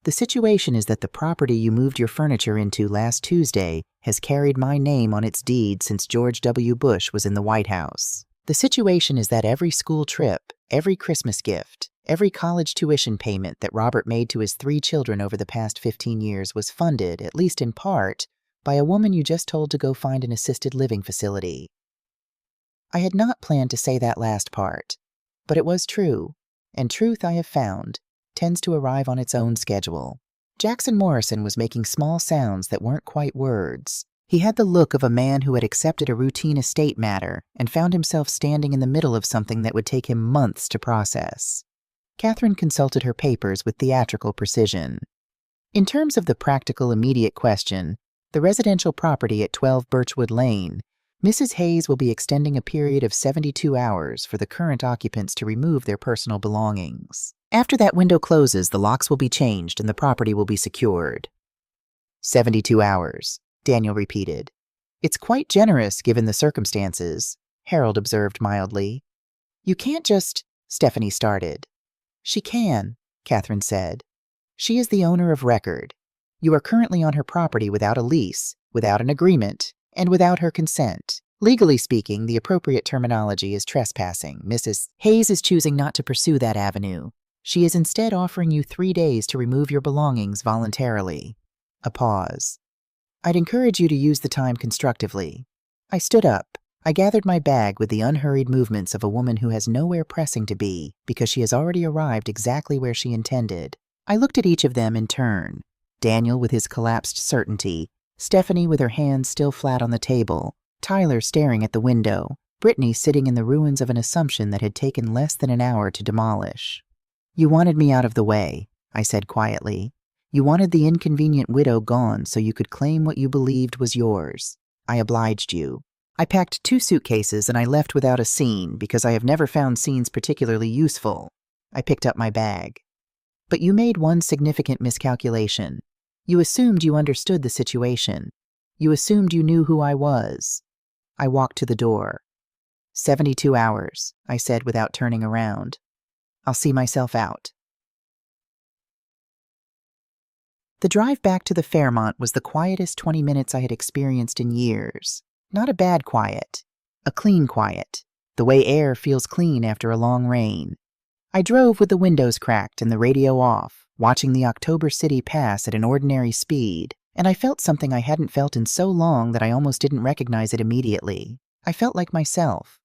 The situation is that the property you moved your furniture into last Tuesday has carried my name on its deed since George W. Bush was in the White House. The situation is that every school trip, every Christmas gift, every college tuition payment that Robert made to his 3 children over the past 15 years was funded, at least in part, by a woman you just told to go find an assisted living facility. I had not planned to say that last part, but it was true, and truth, I have found, tends to arrive on its own schedule. Jackson Morrison was making small sounds that weren't quite words. He had the look of a man who had accepted a routine estate matter and found himself standing in the middle of something that would take him months to process. Catherine consulted her papers with theatrical precision. In terms of the practical, immediate question, the residential property at 12 Birchwood Lane, Mrs. Hayes will be extending a period of 72 hours for the current occupants to remove their personal belongings. After that window closes, the locks will be changed and the property will be secured. 72 hours, Daniel repeated. It's quite generous given the circumstances, Harold observed mildly. You can't just, Stephanie started. She can, Catherine said. She is the owner of record. You are currently on her property without a lease, without an agreement, and without her consent. Legally speaking, the appropriate terminology is trespassing. Mrs. Hayes is choosing not to pursue that avenue. She is instead offering you 3 days to remove your belongings voluntarily. A pause. I'd encourage you to use the time constructively. I stood up. I gathered my bag with the unhurried movements of a woman who has nowhere pressing to be because she has already arrived exactly where she intended. I looked at each of them in turn. Daniel with his collapsed certainty, Stephanie with her hands still flat on the table, Tyler staring at the window, Brittany sitting in the ruins of an assumption that had taken less than an hour to demolish. You wanted me out of the way, I said quietly. You wanted the inconvenient widow gone so you could claim what you believed was yours. I obliged you. I packed 2 suitcases and I left without a scene because I have never found scenes particularly useful. I picked up my bag. But you made one significant miscalculation. You assumed you understood the situation. You assumed you knew who I was. I walked to the door. 72 hours, I said without turning around. I'll see myself out. The drive back to the Fairmont was the quietest 20 minutes I had experienced in years. Not a bad quiet, a clean quiet, the way air feels clean after a long rain. I drove with the windows cracked and the radio off, watching the October city pass at an ordinary speed, and I felt something I hadn't felt in so long that I almost didn't recognize it immediately. I felt like myself.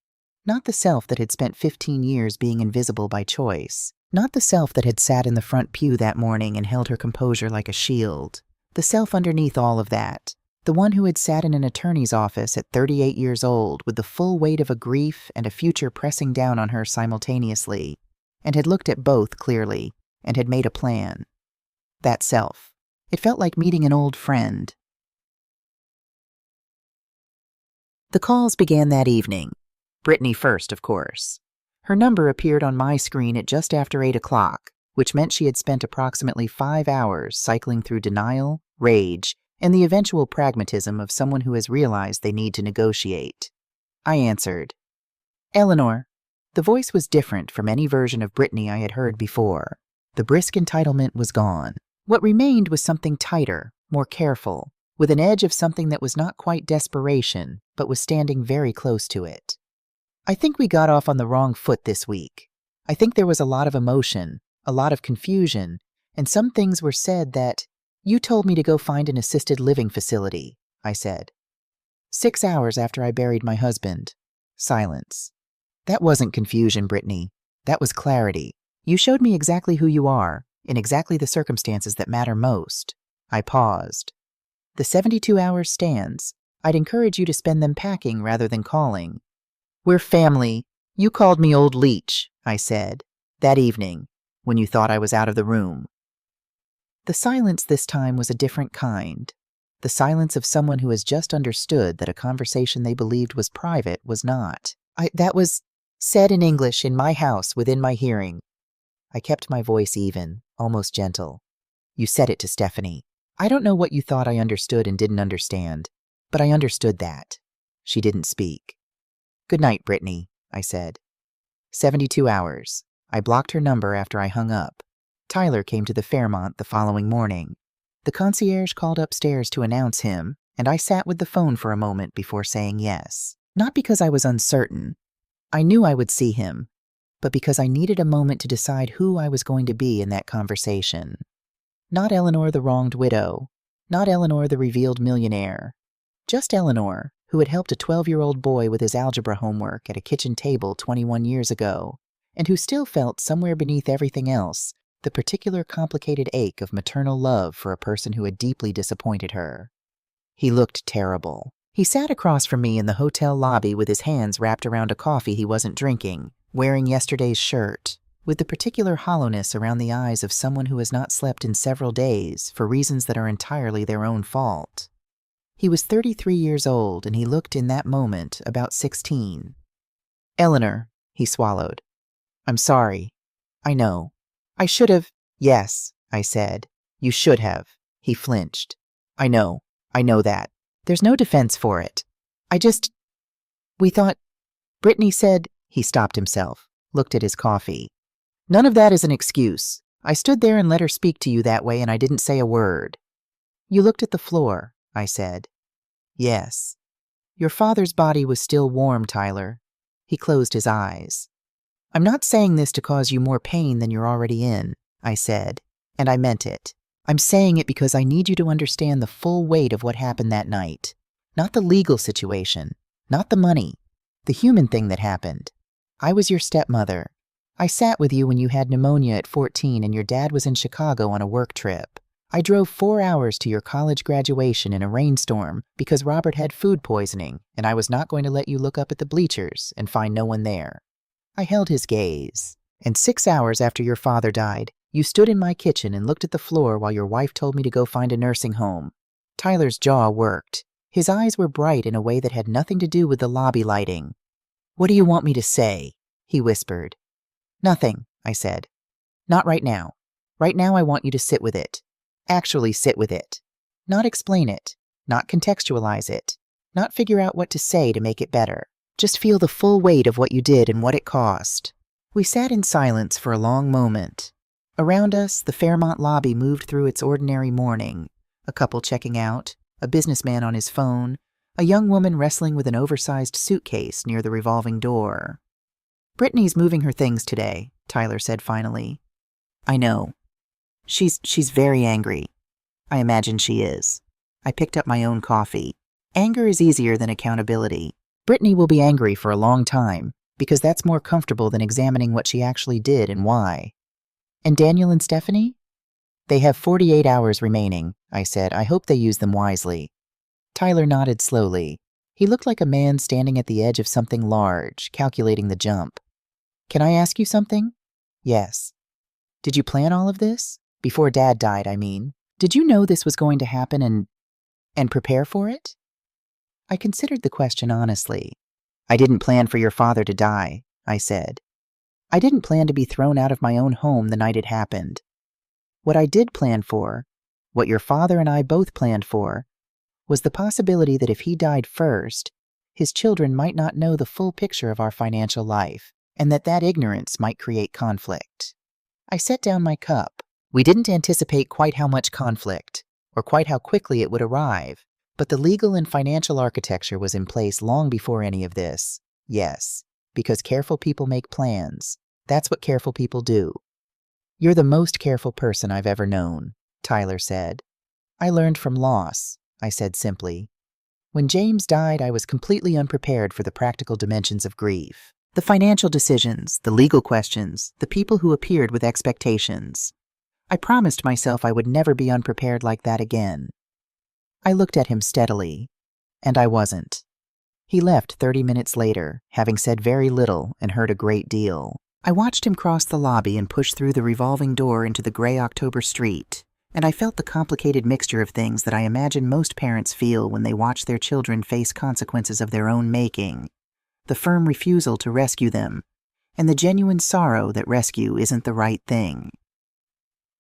Not the self that had spent 15 years being invisible by choice. Not the self that had sat in the front pew that morning and held her composure like a shield. The self underneath all of that. The one who had sat in an attorney's office at 38 years old with the full weight of a grief and a future pressing down on her simultaneously, and had looked at both clearly, and had made a plan. That self. It felt like meeting an old friend. The calls began that evening. Brittany first, of course. Her number appeared on my screen at just after 8 o'clock, which meant she had spent approximately 5 hours cycling through denial, rage, and the eventual pragmatism of someone who has realized they need to negotiate. I answered. Eleanor. The voice was different from any version of Brittany I had heard before. The brisk entitlement was gone. What remained was something tighter, more careful, with an edge of something that was not quite desperation, but was standing very close to it. I think we got off on the wrong foot this week. I think there was a lot of emotion, a lot of confusion, and some things were said that, you told me to go find an assisted living facility, I said. 6 hours after I buried my husband. Silence. That wasn't confusion, Brittany. That was clarity. You showed me exactly who you are, in exactly the circumstances that matter most. I paused. The 72 hours stands. I'd encourage you to spend them packing rather than calling. We're family. You called me old leech, I said, that evening, when you thought I was out of the room. The silence this time was a different kind. The silence of someone who has just understood that a conversation they believed was private was not. That was said in English in my house within my hearing. I kept my voice even, almost gentle. You said it to Stephanie. I don't know what you thought I understood and didn't understand, but I understood that. She didn't speak. Good night, Brittany, I said. 72 hours. I blocked her number after I hung up. Tyler came to the Fairmont the following morning. The concierge called upstairs to announce him, and I sat with the phone for a moment before saying yes. Not because I was uncertain. I knew I would see him, but because I needed a moment to decide who I was going to be in that conversation. Not Eleanor the wronged widow, not Eleanor the revealed millionaire. Just Eleanor, who had helped a 12-year-old boy with his algebra homework at a kitchen table 21 years ago, and who still felt somewhere beneath everything else the particular complicated ache of maternal love for a person who had deeply disappointed her. He looked terrible. He sat across from me in the hotel lobby with his hands wrapped around a coffee he wasn't drinking, wearing yesterday's shirt, with the particular hollowness around the eyes of someone who has not slept in several days for reasons that are entirely their own fault. He was 33 years old, and he looked in that moment about 16. Eleanor, he swallowed. I'm sorry. I know. I should have. Yes, I said. You should have. He flinched. I know that. There's no defense for it. We thought. Brittany said. He stopped himself, looked at his coffee. None of that is an excuse. I stood there and let her speak to you that way, and I didn't say a word. You looked at the floor, I said. Yes. Your father's body was still warm, Tyler. He closed his eyes. I'm not saying this to cause you more pain than you're already in, I said, and I meant it. I'm saying it because I need you to understand the full weight of what happened that night. Not the legal situation, not the money, the human thing that happened. I was your stepmother. I sat with you when you had pneumonia at 14 and your dad was in Chicago on a work trip. I drove 4 hours to your college graduation in a rainstorm because Robert had food poisoning, and I was not going to let you look up at the bleachers and find no one there. I held his gaze. And 6 hours after your father died, you stood in my kitchen and looked at the floor while your wife told me to go find a nursing home. Tyler's jaw worked. His eyes were bright in a way that had nothing to do with the lobby lighting. What do you want me to say? He whispered. Nothing, I said. Not right now. Right now I want you to sit with it. Actually sit with it. Not explain it. Not contextualize it. Not figure out what to say to make it better. Just feel the full weight of what you did and what it cost. We sat in silence for a long moment. Around us, the Fairmont lobby moved through its ordinary morning. A couple checking out, a businessman on his phone, a young woman wrestling with an oversized suitcase near the revolving door. Brittany's moving her things today, Tyler said finally. I know. She's very angry. I imagine she is. I picked up my own coffee. Anger is easier than accountability. Brittany will be angry for a long time, because that's more comfortable than examining what she actually did and why. And Daniel and Stephanie? They have 48 hours remaining, I said. I hope they use them wisely. Tyler nodded slowly. He looked like a man standing at the edge of something large, calculating the jump. Can I ask you something? Yes. Did you plan all of this? Before Dad died, I mean. Did you know this was going to happen and prepare for it? I considered the question honestly. I didn't plan for your father to die, I said. I didn't plan to be thrown out of my own home the night it happened. What I did plan for, what your father and I both planned for, was the possibility that if he died first, his children might not know the full picture of our financial life, and that ignorance might create conflict. I set down my cup. We didn't anticipate quite how much conflict, or quite how quickly it would arrive, but the legal and financial architecture was in place long before any of this. Yes, because careful people make plans. That's what careful people do. You're the most careful person I've ever known, Tyler said. I learned from loss, I said simply. When James died, I was completely unprepared for the practical dimensions of grief. The financial decisions, the legal questions, the people who appeared with expectations. I promised myself I would never be unprepared like that again. I looked at him steadily, and I wasn't. He left 30 minutes later, having said very little and heard a great deal. I watched him cross the lobby and push through the revolving door into the gray October street, and I felt the complicated mixture of things that I imagine most parents feel when they watch their children face consequences of their own making. The firm refusal to rescue them, and the genuine sorrow that rescue isn't the right thing.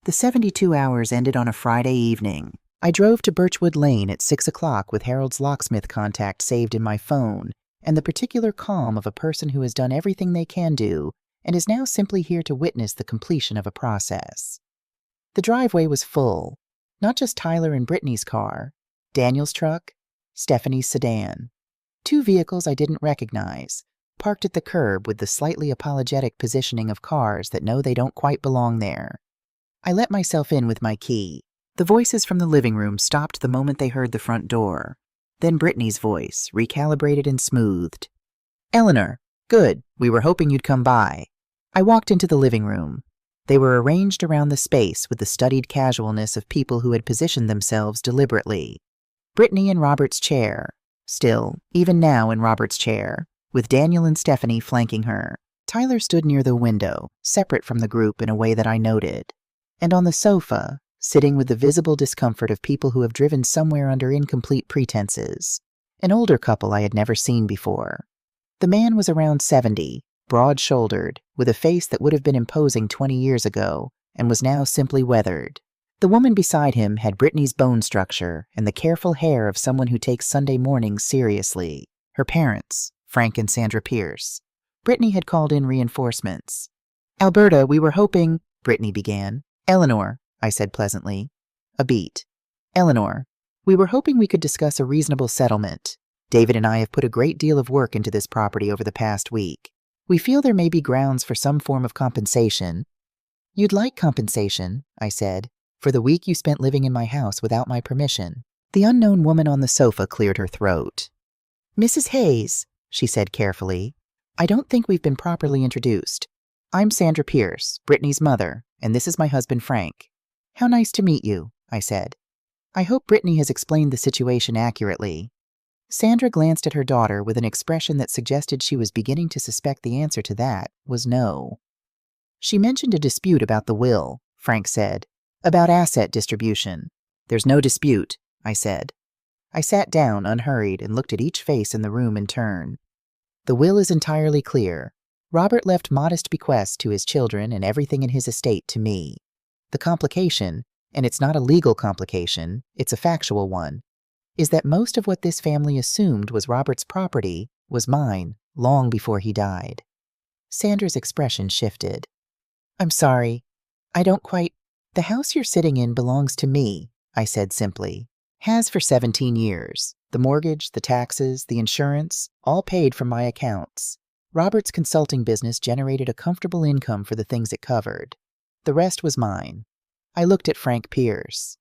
The 72 hours ended on a Friday evening. I drove to Birchwood Lane at 6 o'clock with Harold's locksmith contact saved in my phone and the particular calm of a person who has done everything they can do and is now simply here to witness the completion of a process. The driveway was full, not just Tyler and Brittany's car, Daniel's truck, Stephanie's sedan. 2 vehicles I didn't recognize, parked at the curb with the slightly apologetic positioning of cars that know they don't quite belong there. I let myself in with my key. The voices from the living room stopped the moment they heard the front door. Then Brittany's voice, recalibrated and smoothed. "Eleanor, good. We were hoping you'd come by." I walked into the living room. They were arranged around the space with the studied casualness of people who had positioned themselves deliberately. Brittany in Robert's chair, still, even now in Robert's chair, with Daniel and Stephanie flanking her. Tyler stood near the window, separate from the group in a way that I noted. And on the sofa, sitting with the visible discomfort of people who have driven somewhere under incomplete pretenses, an older couple I had never seen before. The man was around 70, broad-shouldered, with a face that would have been imposing 20 years ago, and was now simply weathered. The woman beside him had Brittany's bone structure and the careful hair of someone who takes Sunday mornings seriously. Her parents, Frank and Sandra Pierce. Brittany had called in reinforcements. "Alberta, we were hoping," Brittany began. "Eleanor," I said pleasantly. A beat. "Eleanor, we were hoping we could discuss a reasonable settlement. David and I have put a great deal of work into this property over the past week. We feel there may be grounds for some form of compensation." "You'd like compensation," I said, "for the week you spent living in my house without my permission." The unknown woman on the sofa cleared her throat. "Mrs. Hayes," she said carefully, "I don't think we've been properly introduced. I'm Sandra Pierce, Brittany's mother, and this is my husband Frank." "How nice to meet you," I said. "I hope Brittany has explained the situation accurately." Sandra glanced at her daughter with an expression that suggested she was beginning to suspect the answer to that was no. "She mentioned a dispute about the will," Frank said, "about asset distribution." "There's no dispute," I said. I sat down, unhurried, and looked at each face in the room in turn. "The will is entirely clear. Robert left modest bequests to his children and everything in his estate to me. The complication, and it's not a legal complication, it's a factual one, is that most of what this family assumed was Robert's property was mine long before he died." Sandra's expression shifted. "I'm sorry. I don't quite— The house you're sitting in belongs to me," I said simply. "Has for 17 years. The mortgage, the taxes, the insurance, all paid from my accounts. Robert's consulting business generated a comfortable income for the things it covered. The rest was mine." I looked at Frank Pierce.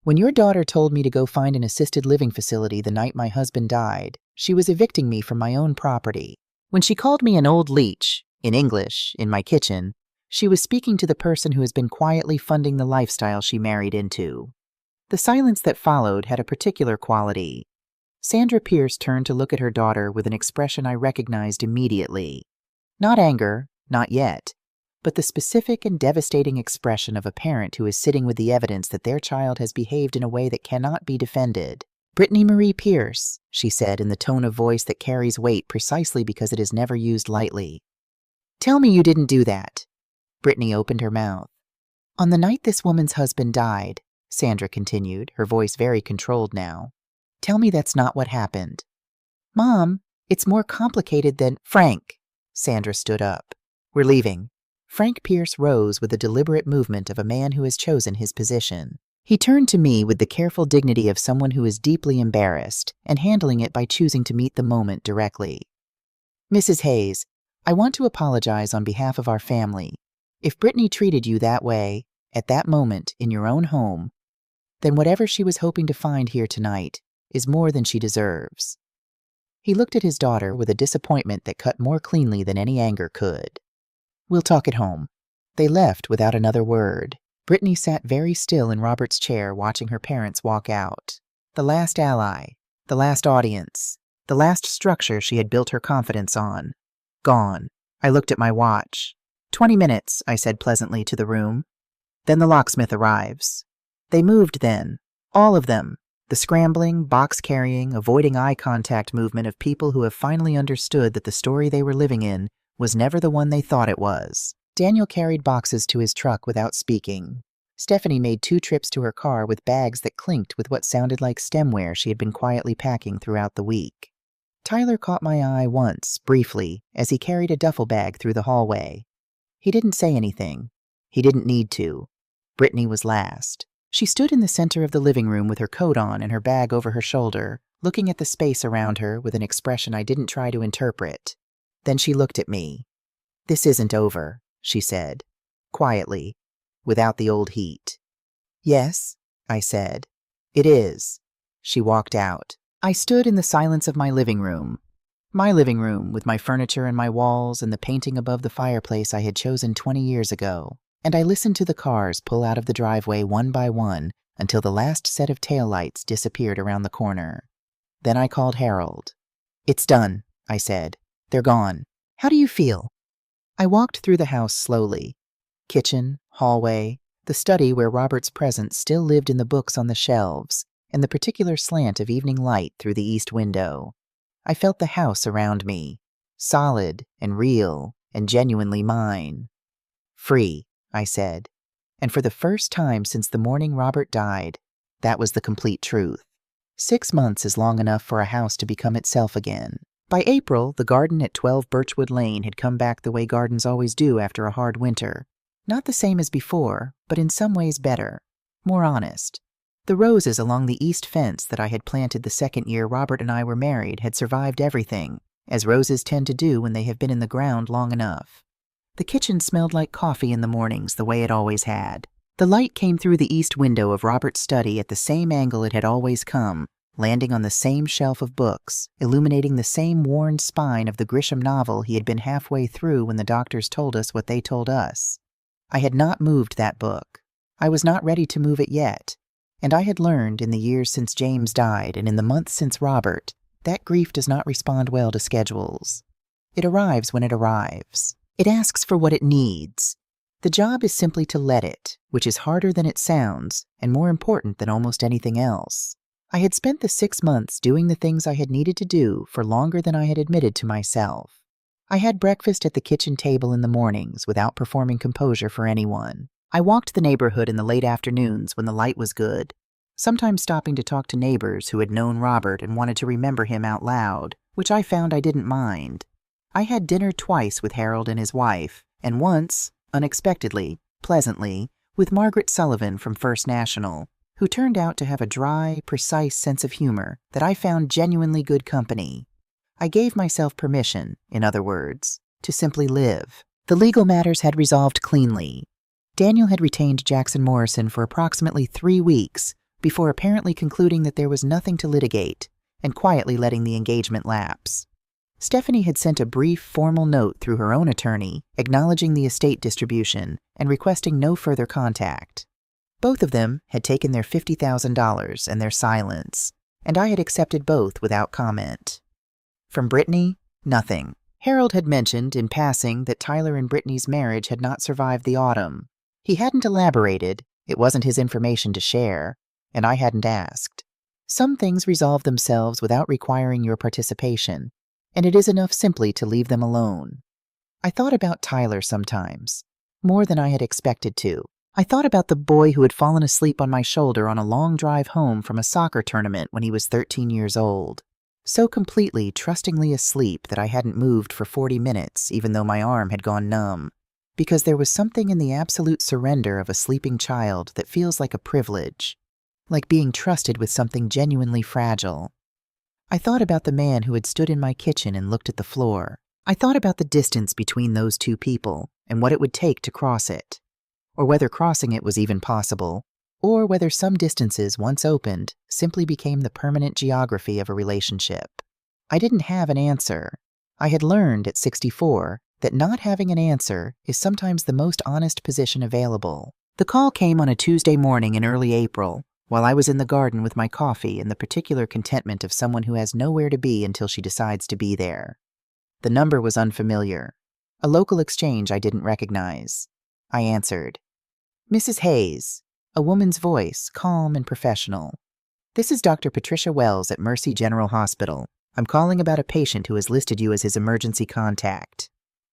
"When your daughter told me to go find an assisted living facility the night my husband died, she was evicting me from my own property. When she called me an old leech, in English, in my kitchen, she was speaking to the person who has been quietly funding the lifestyle she married into." The silence that followed had a particular quality. Sandra Pierce turned to look at her daughter with an expression I recognized immediately. Not anger, not yet, but the specific and devastating expression of a parent who is sitting with the evidence that their child has behaved in a way that cannot be defended. "Brittany Marie Pierce," she said in the tone of voice that carries weight precisely because it is never used lightly. "Tell me you didn't do that." Brittany opened her mouth. "On the night this woman's husband died," Sandra continued, her voice very controlled now, "tell me that's not what happened." "Mom, it's more complicated than—" "Frank!" Sandra stood up. "We're leaving." Frank Pierce rose with the deliberate movement of a man who has chosen his position. He turned to me with the careful dignity of someone who is deeply embarrassed and handling it by choosing to meet the moment directly. "Mrs. Hayes, I want to apologize on behalf of our family. If Brittany treated you that way, at that moment, in your own home, then whatever she was hoping to find here tonight is more than she deserves." He looked at his daughter with a disappointment that cut more cleanly than any anger could. "We'll talk at home." They left without another word. Brittany sat very still in Robert's chair watching her parents walk out. The last ally, the last audience, the last structure she had built her confidence on. Gone. I looked at my watch. 20 minutes, I said pleasantly to the room. Then the locksmith arrives. They moved then. All of them. The scrambling, box-carrying, avoiding eye contact movement of people who have finally understood that the story they were living in was never the one they thought it was. Daniel carried boxes to his truck without speaking. Stephanie made 2 trips to her car with bags that clinked with what sounded like stemware she had been quietly packing throughout the week. Tyler caught my eye once, briefly, as he carried a duffel bag through the hallway. He didn't say anything. He didn't need to. Brittany was last. She stood in the center of the living room with her coat on and her bag over her shoulder, looking at the space around her with an expression I didn't try to interpret. Then she looked at me. "This isn't over," she said, quietly, without the old heat. "Yes," I said. "It is." She walked out. I stood in the silence of my living room with my furniture and my walls and the painting above the fireplace I had chosen 20 years ago, and I listened to the cars pull out of the driveway one by one until the last set of taillights disappeared around the corner. Then I called Harold. "It's done," I said. "They're gone. How do you feel?" I walked through the house slowly. Kitchen, hallway, the study where Robert's presence still lived in the books on the shelves, and the particular slant of evening light through the east window. I felt the house around me, solid and real and genuinely mine. "Free," I said, and for the first time since the morning Robert died, that was the complete truth. 6 months is long enough for a house to become itself again. By April, the garden at 12 Birchwood Lane had come back the way gardens always do after a hard winter. Not the same as before, but in some ways better, more honest. The roses along the east fence that I had planted the second year Robert and I were married had survived everything, as roses tend to do when they have been in the ground long enough. The kitchen smelled like coffee in the mornings the way it always had. The light came through the east window of Robert's study at the same angle it had always come, landing on the same shelf of books, illuminating the same worn spine of the Grisham novel he had been halfway through when the doctors told us what they told us. I had not moved that book. I was not ready to move it yet. And I had learned in the years since James died and in the months since Robert that grief does not respond well to schedules. It arrives when it arrives. It asks for what it needs. The job is simply to let it, which is harder than it sounds and more important than almost anything else. I had spent the 6 months doing the things I had needed to do for longer than I had admitted to myself. I had breakfast at the kitchen table in the mornings without performing composure for anyone. I walked the neighborhood in the late afternoons when the light was good, sometimes stopping to talk to neighbors who had known Robert and wanted to remember him out loud, which I found I didn't mind. I had dinner twice with Harold and his wife, and once, unexpectedly, pleasantly, with Margaret Sullivan from First National, who turned out to have a dry, precise sense of humor that I found genuinely good company. I gave myself permission, in other words, to simply live. The legal matters had resolved cleanly. Daniel had retained Jackson Morrison for approximately 3 weeks before apparently concluding that there was nothing to litigate and quietly letting the engagement lapse. Stephanie had sent a brief, formal note through her own attorney acknowledging the estate distribution and requesting no further contact. Both of them had taken their $50,000 and their silence, and I had accepted both without comment. From Brittany, nothing. Harold had mentioned, in passing, that Tyler and Brittany's marriage had not survived the autumn. He hadn't elaborated, it wasn't his information to share, and I hadn't asked. Some things resolve themselves without requiring your participation, and it is enough simply to leave them alone. I thought about Tyler sometimes, more than I had expected to. I thought about the boy who had fallen asleep on my shoulder on a long drive home from a soccer tournament when he was 13 years old. So completely, trustingly asleep that I hadn't moved for 40 minutes, even though my arm had gone numb. Because there was something in the absolute surrender of a sleeping child that feels like a privilege, like being trusted with something genuinely fragile. I thought about the man who had stood in my kitchen and looked at the floor. I thought about the distance between those two people and what it would take to cross it, or whether crossing it was even possible, or whether some distances, once opened, simply became the permanent geography of a relationship. I didn't have an answer. I had learned at 64 that not having an answer is sometimes the most honest position available. The call came on a Tuesday morning in early April, while I was in the garden with my coffee and the particular contentment of someone who has nowhere to be until she decides to be there. The number was unfamiliar, a local exchange I didn't recognize. I answered. "Mrs. Hayes," a woman's voice, calm and professional. "This is Dr. Patricia Wells at Mercy General Hospital. I'm calling about a patient who has listed you as his emergency contact."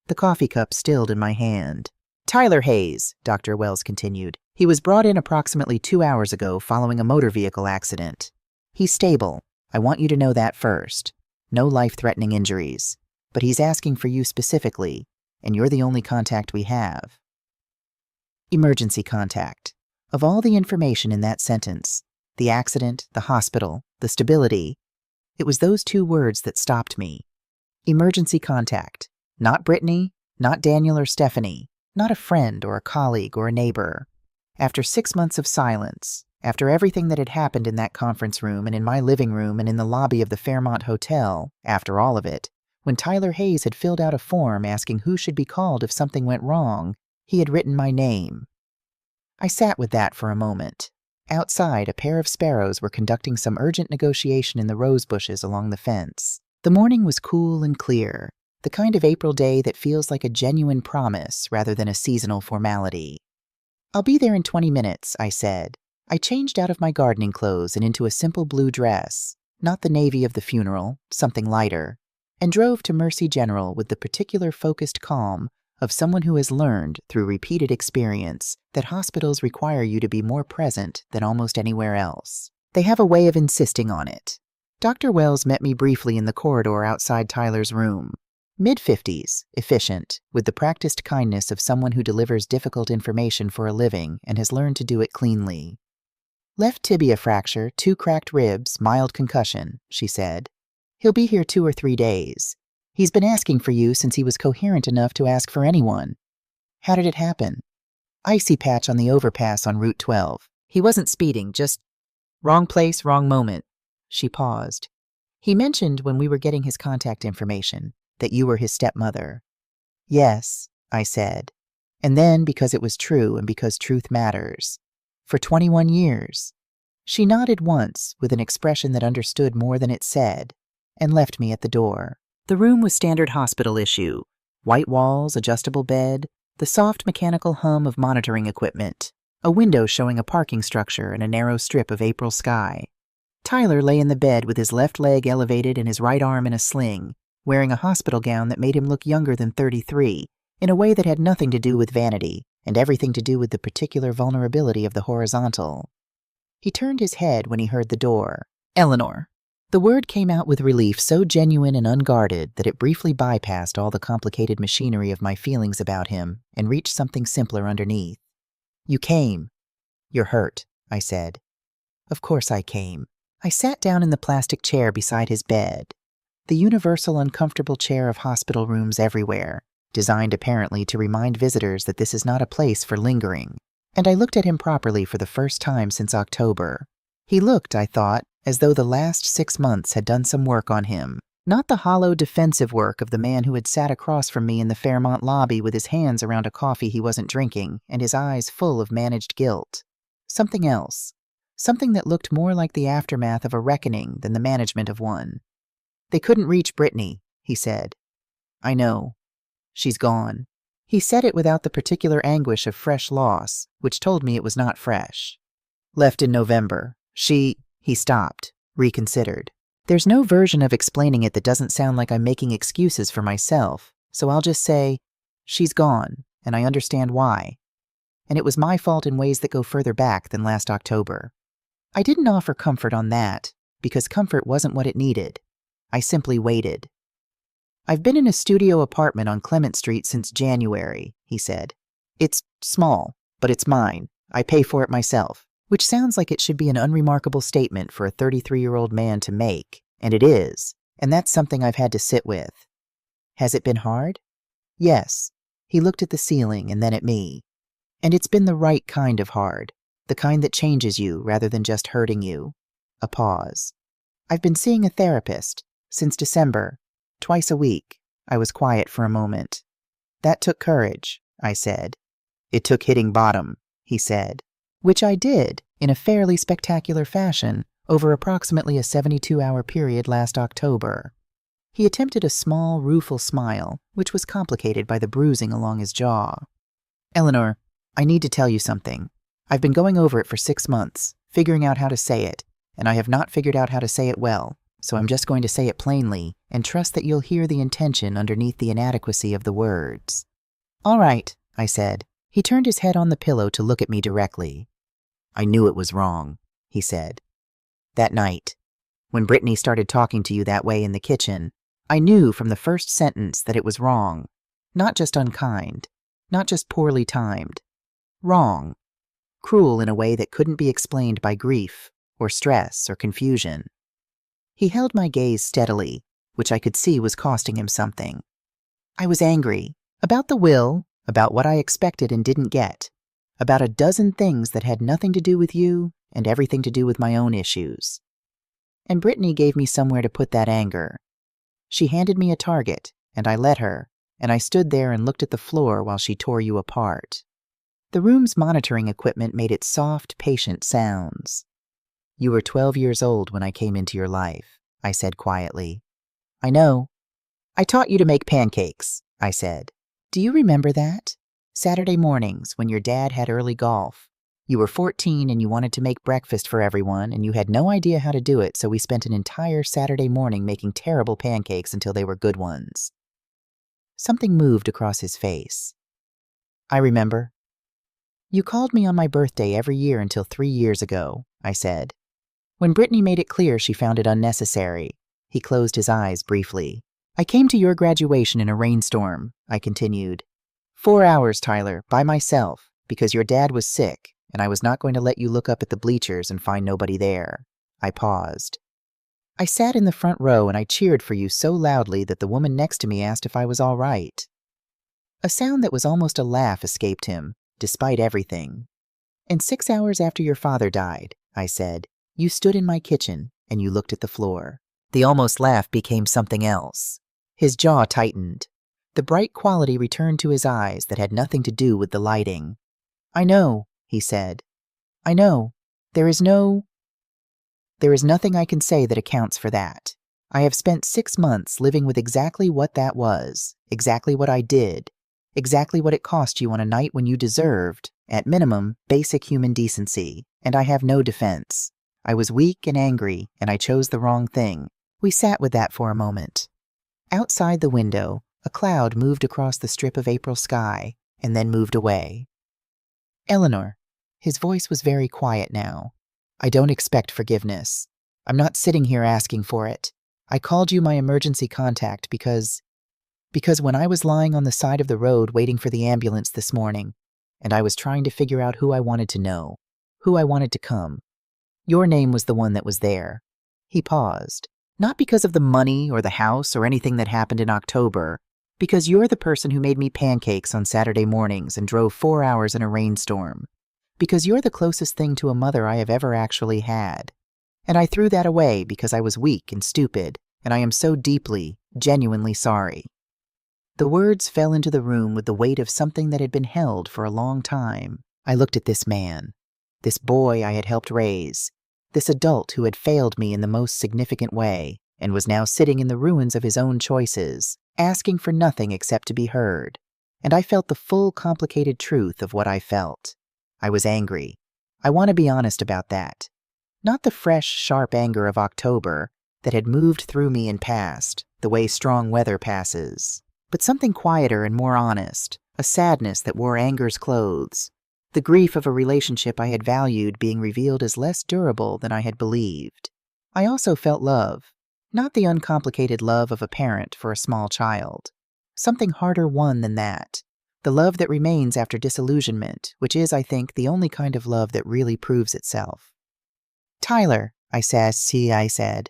The coffee cup stilled in my hand. "Tyler Hayes," Dr. Wells continued. "He was brought in approximately 2 hours ago following a motor vehicle accident. He's stable. I want you to know that first. No life-threatening injuries. But he's asking for you specifically, and you're the only contact we have." Emergency contact. Of all the information in that sentence, the accident, the hospital, the stability, it was those 2 words that stopped me. Emergency contact. Not Brittany, not Daniel or Stephanie, not a friend or a colleague or a neighbor. After 6 months of silence, after everything that had happened in that conference room and in my living room and in the lobby of the Fairmont Hotel, after all of it, when Tyler Hayes had filled out a form asking who should be called if something went wrong, he had written my name. I sat with that for a moment. Outside, a pair of sparrows were conducting some urgent negotiation in the rose bushes along the fence. The morning was cool and clear, the kind of April day that feels like a genuine promise rather than a seasonal formality. "I'll be there in 20 minutes, I said. I changed out of my gardening clothes and into a simple blue dress, not the navy of the funeral, something lighter, and drove to Mercy General with the particular focused calm of someone who has learned, through repeated experience, that hospitals require you to be more present than almost anywhere else. They have a way of insisting on it. Dr. Wells met me briefly in the corridor outside Tyler's room. Mid-50s, efficient, with the practiced kindness of someone who delivers difficult information for a living and has learned to do it cleanly. "Left tibia fracture, 2 cracked ribs, mild concussion," she said. "He'll be here 2 or 3 days. He's been asking for you since he was coherent enough to ask for anyone." "How did it happen?" "Icy patch on the overpass on Route 12. He wasn't speeding, just wrong place, wrong moment." She paused. "He mentioned when we were getting his contact information that you were his stepmother." "Yes," I said. And then, because it was true and because truth matters, "For 21 years. She nodded once with an expression that understood more than it said, and left me at the door. The room was standard hospital issue. White walls, adjustable bed, the soft mechanical hum of monitoring equipment, a window showing a parking structure and a narrow strip of April sky. Tyler lay in the bed with his left leg elevated and his right arm in a sling, wearing a hospital gown that made him look younger than 33, in a way that had nothing to do with vanity and everything to do with the particular vulnerability of the horizontal. He turned his head when he heard the door. "Eleanor." The word came out with relief so genuine and unguarded that it briefly bypassed all the complicated machinery of my feelings about him and reached something simpler underneath. "You came." "You're hurt," I said. Of course I came. I sat down in the plastic chair beside his bed, the universal uncomfortable chair of hospital rooms everywhere, designed apparently to remind visitors that this is not a place for lingering. And I looked at him properly for the first time since October. He looked, I thought, as though the last 6 months had done some work on him. Not the hollow defensive work of the man who had sat across from me in the Fairmont lobby with his hands around a coffee he wasn't drinking and his eyes full of managed guilt. Something else. Something that looked more like the aftermath of a reckoning than the management of one. "They couldn't reach Brittany," he said. "I know. She's gone." He said it without the particular anguish of fresh loss, which told me it was not fresh. "Left in November. He stopped, reconsidered. There's no version of explaining it that doesn't sound like I'm making excuses for myself, so I'll just say, she's gone, and I understand why. And it was my fault in ways that go further back than last October. I didn't offer comfort on that, because comfort wasn't what it needed. I simply waited. "I've been in a studio apartment on Clement Street since January," he said. "It's small, but it's mine. I pay for it myself." Which sounds like it should be an unremarkable statement for a 33-year-old man to make, and it is, and that's something I've had to sit with. "Has it been hard?" "Yes." He looked at the ceiling and then at me. "And it's been the right kind of hard, the kind that changes you rather than just hurting you." A pause. "I've been seeing a therapist, Since December. Twice a week. I was quiet for a moment. That took courage, I said. It took hitting bottom, he said. Which I did, in a fairly spectacular fashion, over approximately a 72-hour period last October. He attempted a small, rueful smile, which was complicated by the bruising along his jaw. Eleanor, I need to tell you something. I've been going over it for 6 months, figuring out how to say it, and I have not figured out how to say it well, so I'm just going to say it plainly and trust that you'll hear the intention underneath the inadequacy of the words. All right, I said. He turned his head on the pillow to look at me directly. I knew it was wrong, he said. That night, when Brittany started talking to you that way in the kitchen, I knew from the first sentence that it was wrong. Not just unkind, not just poorly timed. Wrong. Cruel in a way that couldn't be explained by grief, or stress, or confusion. He held my gaze steadily, which I could see was costing him something. I was angry. About the will, about what I expected and didn't get. About a dozen things that had nothing to do with you and everything to do with my own issues. And Brittany gave me somewhere to put that anger. She handed me a target, and I let her, and I stood there and looked at the floor while she tore you apart. The room's monitoring equipment made its soft, patient sounds. You were 12 years old when I came into your life, I said quietly. I know. I taught you to make pancakes, I said. Do you remember that? Saturday mornings when your dad had early golf. You were 14 and you wanted to make breakfast for everyone and you had no idea how to do it, so we spent an entire Saturday morning making terrible pancakes until they were good ones. Something moved across his face. I remember. You called me on my birthday every year until 3 years ago, I said. When Brittany made it clear she found it unnecessary, he closed his eyes briefly. I came to your graduation in a rainstorm, I continued. 4 hours, Tyler, by myself, because your dad was sick, and I was not going to let you look up at the bleachers and find nobody there. I paused. I sat in the front row and I cheered for you so loudly that the woman next to me asked if I was all right. A sound that was almost a laugh escaped him, despite everything. And 6 hours after your father died, I said, you stood in my kitchen and you looked at the floor. The almost laugh became something else. His jaw tightened. The bright quality returned to his eyes that had nothing to do with the lighting. I know, he said. I know. There is nothing I can say that accounts for that. I have spent 6 months living with exactly what that was, exactly what I did, exactly what it cost you on a night when you deserved, at minimum, basic human decency, and I have no defense. I was weak and angry, and I chose the wrong thing. We sat with that for a moment. Outside the window, a cloud moved across the strip of April sky, and then moved away. Eleanor, his voice was very quiet now. I don't expect forgiveness. I'm not sitting here asking for it. I called you my emergency contact because when I was lying on the side of the road waiting for the ambulance this morning, and I was trying to figure out who I wanted to know, who I wanted to come, your name was the one that was there. He paused. Not because of the money or the house or anything that happened in October, because you're the person who made me pancakes on Saturday mornings and drove 4 hours in a rainstorm. Because you're the closest thing to a mother I have ever actually had. And I threw that away because I was weak and stupid, and I am so deeply, genuinely sorry. The words fell into the room with the weight of something that had been held for a long time. I looked at this man, this boy I had helped raise, this adult who had failed me in the most significant way, and was now sitting in the ruins of his own choices, asking for nothing except to be heard. And I felt the full, complicated truth of what I felt. I was angry. I want to be honest about that. Not the fresh, sharp anger of October that had moved through me and passed, the way strong weather passes, but something quieter and more honest, a sadness that wore anger's clothes, the grief of a relationship I had valued being revealed as less durable than I had believed. I also felt love, not the uncomplicated love of a parent for a small child. Something harder won than that. The love that remains after disillusionment, which is, I think, the only kind of love that really proves itself. Tyler, I said,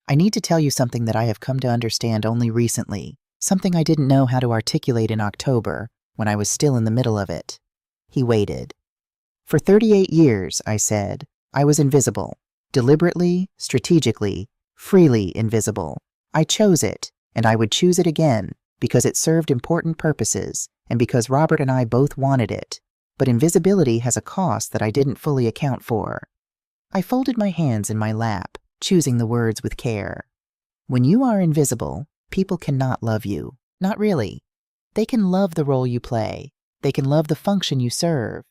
I need to tell you something that I have come to understand only recently, something I didn't know how to articulate in October, when I was still in the middle of it. He waited. For 38 years, I said, I was invisible, deliberately, strategically, freely invisible. I chose it, and I would choose it again, because it served important purposes, and because Robert and I both wanted it. But invisibility has a cost that I didn't fully account for. I folded my hands in my lap, choosing the words with care. When you are invisible, people cannot love you. Not really. They can love the role you play. They can love the function you serve.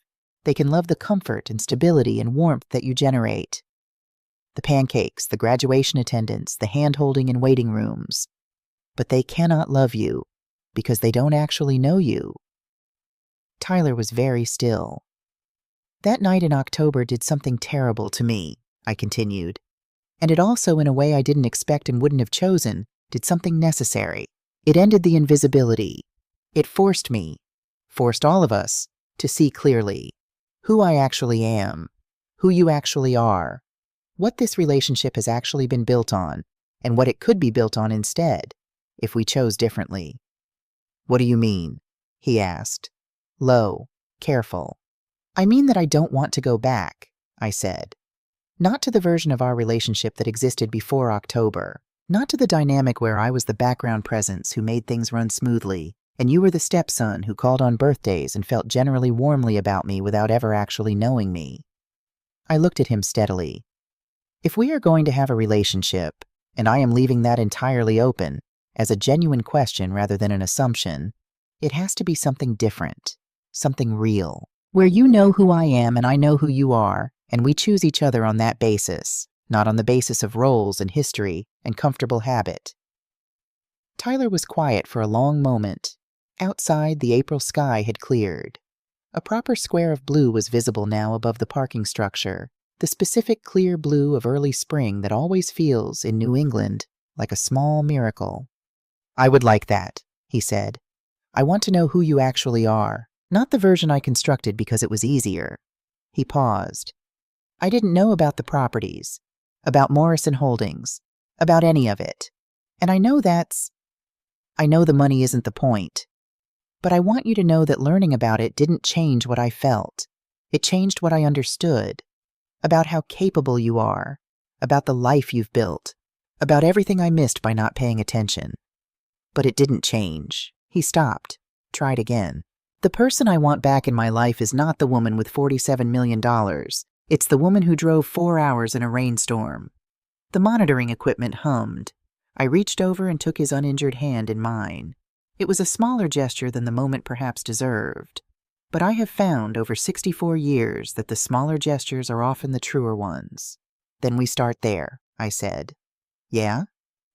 They can love the comfort and stability and warmth that you generate. The pancakes, the graduation attendance, the hand-holding in waiting rooms. But they cannot love you because they don't actually know you. Tyler was very still. That night in October did something terrible to me, I continued. And it also, in a way I didn't expect and wouldn't have chosen, did something necessary. It ended the invisibility. It forced me, forced all of us, to see clearly who I actually am, who you actually are, what this relationship has actually been built on, and what it could be built on instead, if we chose differently. What do you mean? He asked. Low, careful. I mean that I don't want to go back, I said. Not to the version of our relationship that existed before October. Not to the dynamic where I was the background presence who made things run smoothly, and you were the stepson who called on birthdays and felt generally warmly about me without ever actually knowing me. I looked at him steadily. If we are going to have a relationship, and I am leaving that entirely open, as a genuine question rather than an assumption, it has to be something different, something real, where you know who I am and I know who you are, and we choose each other on that basis, not on the basis of roles and history and comfortable habit. Tyler was quiet for a long moment. Outside, the April sky had cleared. A proper square of blue was visible now above the parking structure, the specific clear blue of early spring that always feels, in New England, like a small miracle. I would like that, he said. I want to know who you actually are, not the version I constructed because it was easier. He paused. I didn't know about the properties, about Morrison Holdings, about any of it. And I know the money isn't the point. But I want you to know that learning about it didn't change what I felt. It changed what I understood. About how capable you are. About the life you've built. About everything I missed by not paying attention. But it didn't change. He stopped. Tried again. The person I want back in my life is not the woman with $47 million. It's the woman who drove 4 hours in a rainstorm. The monitoring equipment hummed. I reached over and took his uninjured hand in mine. It was a smaller gesture than the moment perhaps deserved. But I have found over 64 years that the smaller gestures are often the truer ones. Then we start there, I said. Yeah?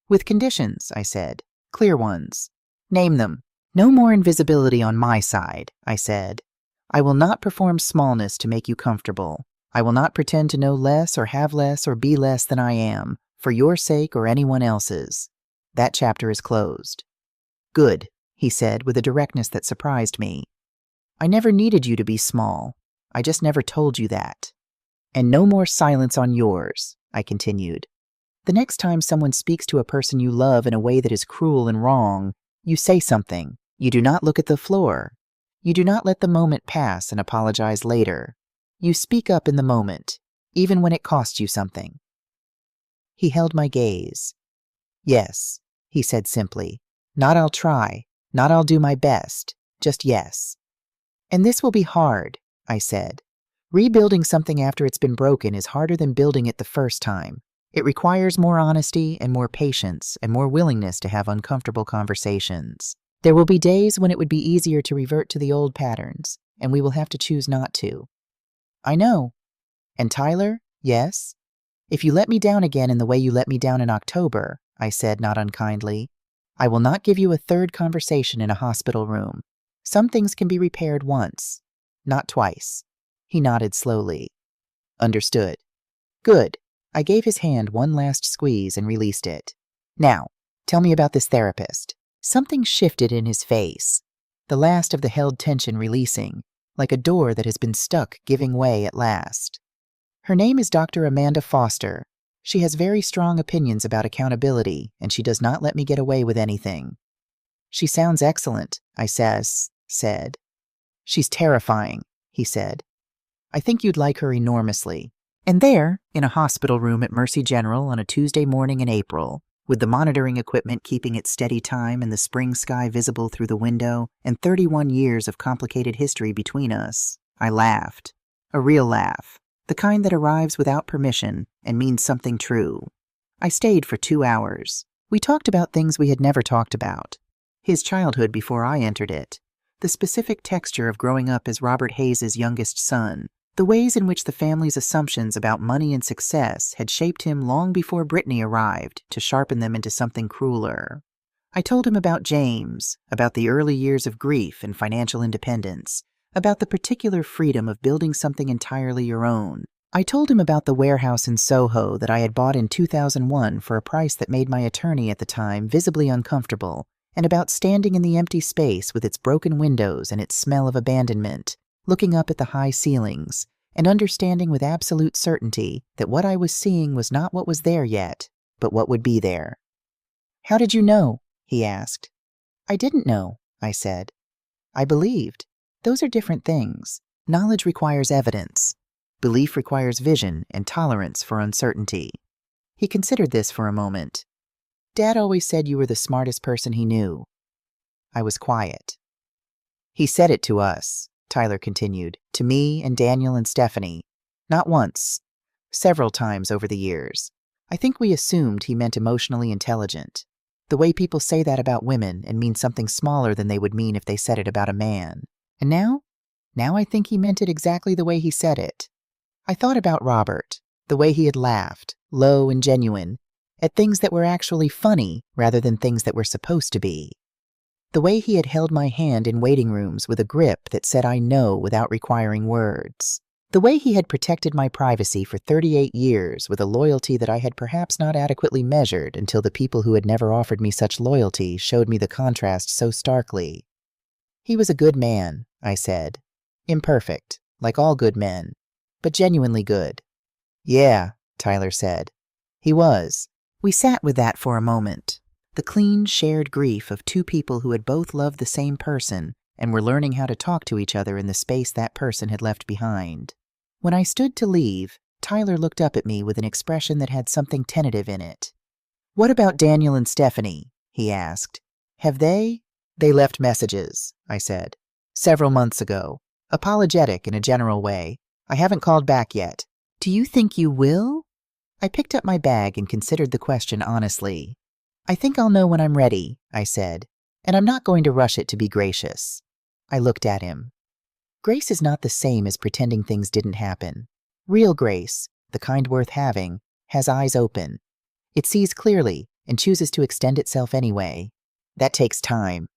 With conditions, I said. Clear ones. Name them. No more invisibility on my side, I said. I will not perform smallness to make you comfortable. I will not pretend to know less or have less or be less than I am, for your sake or anyone else's. That chapter is closed. Good, he said with a directness that surprised me. I never needed you to be small. I just never told you that. And no more silence on yours, I continued. The next time someone speaks to a person you love in a way that is cruel and wrong, you say something. You do not look at the floor. You do not let the moment pass and apologize later. You speak up in the moment, even when it costs you something. He held my gaze. Yes, he said simply. Not I'll try, not I'll do my best, just yes. And this will be hard, I said. Rebuilding something after it's been broken is harder than building it the first time. It requires more honesty and more patience and more willingness to have uncomfortable conversations. There will be days when it would be easier to revert to the old patterns, and we will have to choose not to. I know. And Tyler, yes? If you let me down again in the way you let me down in October, I said not unkindly, I will not give you a third conversation in a hospital room. Some things can be repaired once, not twice. He nodded slowly. Understood. Good. I gave his hand one last squeeze and released it. Now, tell me about this therapist. Something shifted in his face, the last of the held tension releasing, like a door that has been stuck giving way at last. Her name is Dr. Amanda Foster. She has very strong opinions about accountability, and she does not let me get away with anything. She sounds excellent, I said. She's terrifying, he said. I think you'd like her enormously. And there, in a hospital room at Mercy General on a Tuesday morning in April, with the monitoring equipment keeping its steady time and the spring sky visible through the window and 31 years of complicated history between us. I laughed. A real laugh. The kind that arrives without permission and means something true. I stayed for 2 hours. We talked about things we had never talked about. His childhood before I entered it. The specific texture of growing up as Robert Hayes' youngest son. The ways in which the family's assumptions about money and success had shaped him long before Brittany arrived to sharpen them into something crueler. I told him about James, about the early years of grief and financial independence, about the particular freedom of building something entirely your own. I told him about the warehouse in Soho that I had bought in 2001 for a price that made my attorney at the time visibly uncomfortable, and about standing in the empty space with its broken windows and its smell of abandonment, looking up at the high ceilings, and understanding with absolute certainty that what I was seeing was not what was there yet, but what would be there. "How did you know?" he asked. "I didn't know," I said. "I believed. Those are different things. Knowledge requires evidence. Belief requires vision and tolerance for uncertainty." He considered this for a moment. "Dad always said you were the smartest person he knew." I was quiet. "He said it to us," Tyler continued, "to me and Daniel and Stephanie. Not once. Several times over the years. I think we assumed he meant emotionally intelligent. The way people say that about women and mean something smaller than they would mean if they said it about a man. And now I think he meant it exactly the way he said it. I thought about Robert, the way he had laughed, low and genuine, at things that were actually funny rather than things that were supposed to be. The way he had held my hand in waiting rooms with a grip that said I know without requiring words. The way he had protected my privacy for 38 years with a loyalty that I had perhaps not adequately measured until the people who had never offered me such loyalty showed me the contrast so starkly. "He was a good man," I said. "Imperfect, like all good men, but genuinely good." "Yeah," Tyler said. "He was." We sat with that for a moment. The clean, shared grief of two people who had both loved the same person and were learning how to talk to each other in the space that person had left behind. When I stood to leave, Tyler looked up at me with an expression that had something tentative in it. "What about Daniel and Stephanie?" he asked. "Have they—" "They left messages," I said. "Several months ago. Apologetic in a general way. I haven't called back yet." "Do you think you will?" I picked up my bag and considered the question honestly. "I think I'll know when I'm ready," I said, "and I'm not going to rush it to be gracious." I looked at him. Grace is not the same as pretending things didn't happen. Real grace, the kind worth having, has eyes open. It sees clearly and chooses to extend itself anyway. That takes time.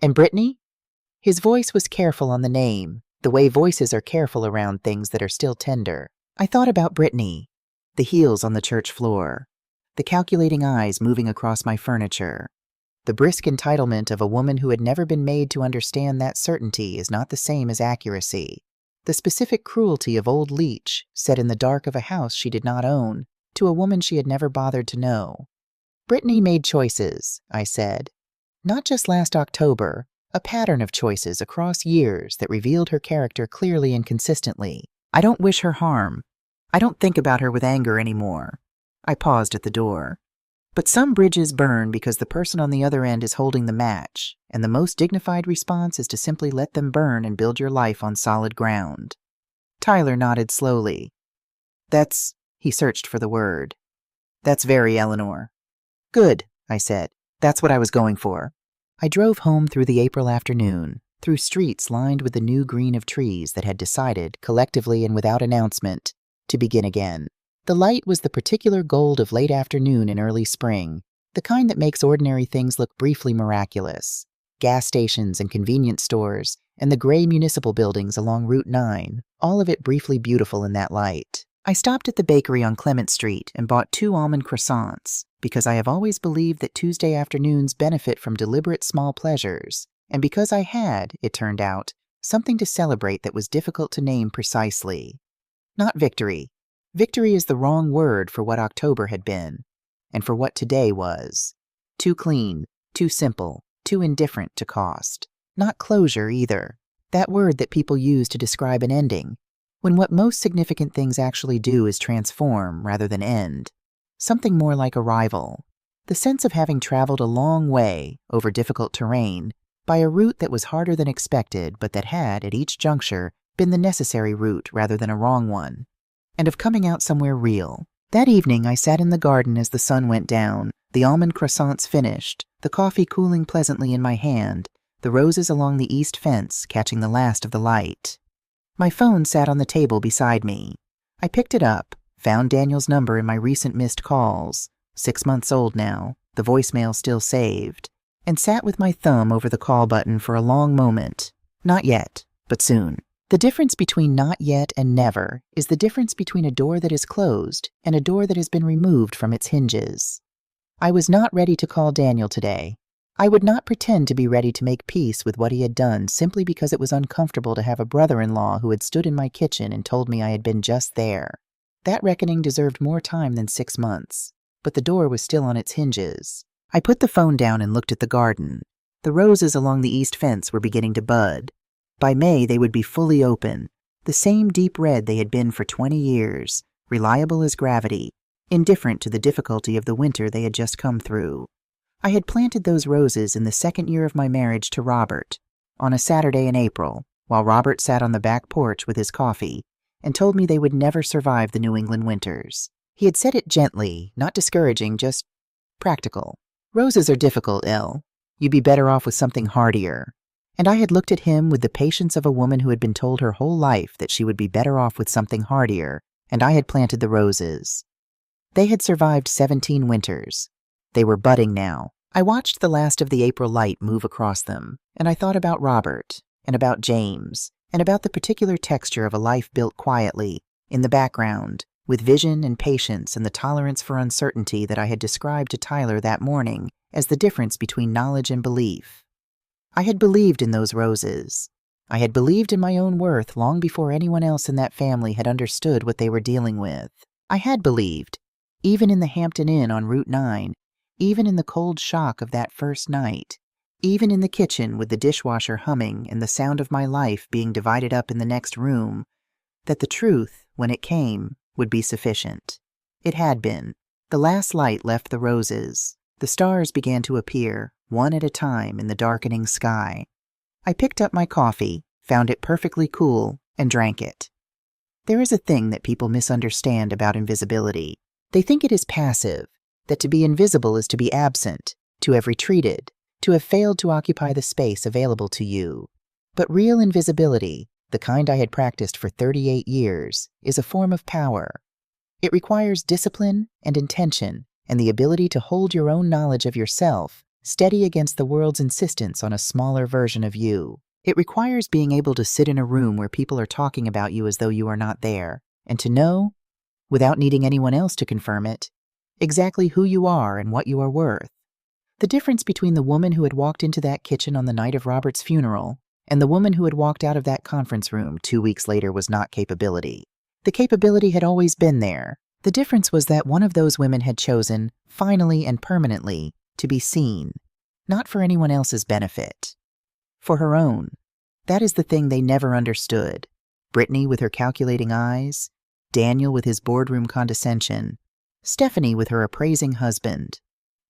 "And Brittany?" His voice was careful on the name, the way voices are careful around things that are still tender. I thought about Brittany, the heels on the church floor, the calculating eyes moving across my furniture. The brisk entitlement of a woman who had never been made to understand that certainty is not the same as accuracy. The specific cruelty of old Leech, set in the dark of a house she did not own, to a woman she had never bothered to know. "Brittany made choices," I said. "Not just last October, a pattern of choices across years that revealed her character clearly and consistently. I don't wish her harm. I don't think about her with anger anymore." I paused at the door. "But some bridges burn because the person on the other end is holding the match, and the most dignified response is to simply let them burn and build your life on solid ground." Tyler nodded slowly. He searched for the word. "That's very Eleanor." "Good," I said. "That's what I was going for." I drove home through the April afternoon, through streets lined with the new green of trees that had decided, collectively and without announcement, to begin again. The light was the particular gold of late afternoon in early spring, the kind that makes ordinary things look briefly miraculous. Gas stations and convenience stores, and the gray municipal buildings along Route 9, all of it briefly beautiful in that light. I stopped at the bakery on Clement Street and bought 2 almond croissants, because I have always believed that Tuesday afternoons benefit from deliberate small pleasures, and because I had, it turned out, something to celebrate that was difficult to name precisely. Not victory. Victory is the wrong word for what October had been, and for what today was. Too clean, too simple, too indifferent to cost. Not closure either, that word that people use to describe an ending, when what most significant things actually do is transform rather than end. Something more like arrival. The sense of having traveled a long way over difficult terrain by a route that was harder than expected but that had, at each juncture, been the necessary route rather than a wrong one. And of coming out somewhere real. That evening I sat in the garden as the sun went down, the almond croissants finished, the coffee cooling pleasantly in my hand, the roses along the east fence catching the last of the light. My phone sat on the table beside me. I picked it up, found Daniel's number in my recent missed calls, 6 months old now, the voicemail still saved, and sat with my thumb over the call button for a long moment. Not yet, but soon. The difference between not yet and never is the difference between a door that is closed and a door that has been removed from its hinges. I was not ready to call Daniel today. I would not pretend to be ready to make peace with what he had done simply because it was uncomfortable to have a brother-in-law who had stood in my kitchen and told me I had been just there. That reckoning deserved more time than 6 months, but the door was still on its hinges. I put the phone down and looked at the garden. The roses along the east fence were beginning to bud. By May, they would be fully open, the same deep red they had been for 20 years, reliable as gravity, indifferent to the difficulty of the winter they had just come through. I had planted those roses in the 2nd year of my marriage to Robert, on a Saturday in April, while Robert sat on the back porch with his coffee, and told me they would never survive the New England winters. He had said it gently, not discouraging, just practical. Roses are difficult, Elle. You'd be better off with something hardier. And I had looked at him with the patience of a woman who had been told her whole life that she would be better off with something hardier, and I had planted the roses. They had survived 17 winters. They were budding now. I watched the last of the April light move across them, and I thought about Robert, and about James, and about the particular texture of a life built quietly, in the background, with vision and patience and the tolerance for uncertainty that I had described to Tyler that morning as the difference between knowledge and belief. I had believed in those roses. I had believed in my own worth long before anyone else in that family had understood what they were dealing with. I had believed, even in the Hampton Inn on Route 9, even in the cold shock of that first night, even in the kitchen with the dishwasher humming and the sound of my life being divided up in the next room, that the truth, when it came, would be sufficient. It had been. The last light left the roses. The stars began to appear, one at a time, in the darkening sky. I picked up my coffee, found it perfectly cool, and drank it. There is a thing that people misunderstand about invisibility. They think it is passive, that to be invisible is to be absent, to have retreated, to have failed to occupy the space available to you. But real invisibility, the kind I had practiced for 38 years, is a form of power. It requires discipline and intention and the ability to hold your own knowledge of yourself steady against the world's insistence on a smaller version of you. It requires being able to sit in a room where people are talking about you as though you are not there, and to know, without needing anyone else to confirm it, exactly who you are and what you are worth. The difference between the woman who had walked into that kitchen on the night of Robert's funeral and the woman who had walked out of that conference room 2 weeks later was not capability. The capability had always been there. The difference was that one of those women had chosen, finally and permanently, to be seen, not for anyone else's benefit, for her own. That is the thing they never understood. Brittany with her calculating eyes, Daniel with his boardroom condescension, Stephanie with her appraising husband.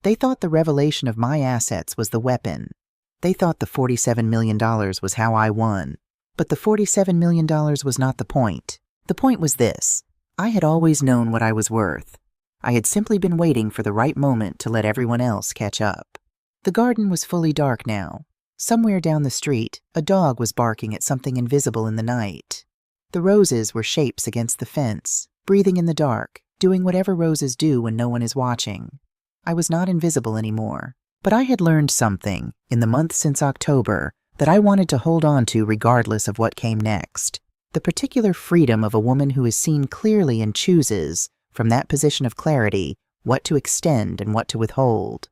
They thought the revelation of my assets was the weapon. They thought the $47 million was how I won. But the $47 million was not the point. The point was this. I had always known what I was worth. I had simply been waiting for the right moment to let everyone else catch up. The garden was fully dark now. Somewhere down the street, a dog was barking at something invisible in the night. The roses were shapes against the fence, breathing in the dark, doing whatever roses do when no one is watching. I was not invisible anymore. But I had learned something, in the month since October, that I wanted to hold on to regardless of what came next. The particular freedom of a woman who is seen clearly and chooses, from that position of clarity, what to extend and what to withhold.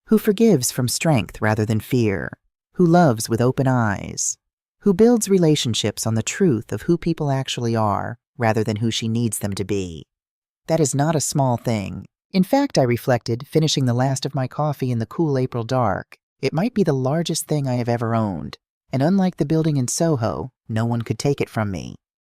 Who forgives from strength rather than fear. Who loves with open eyes. Who builds relationships on the truth of who people actually are rather than who she needs them to be. That is not a small thing. In fact, I reflected, finishing the last of my coffee in the cool April dark, it might be the largest thing I have ever owned, and unlike the building in Soho, no one could take it from me.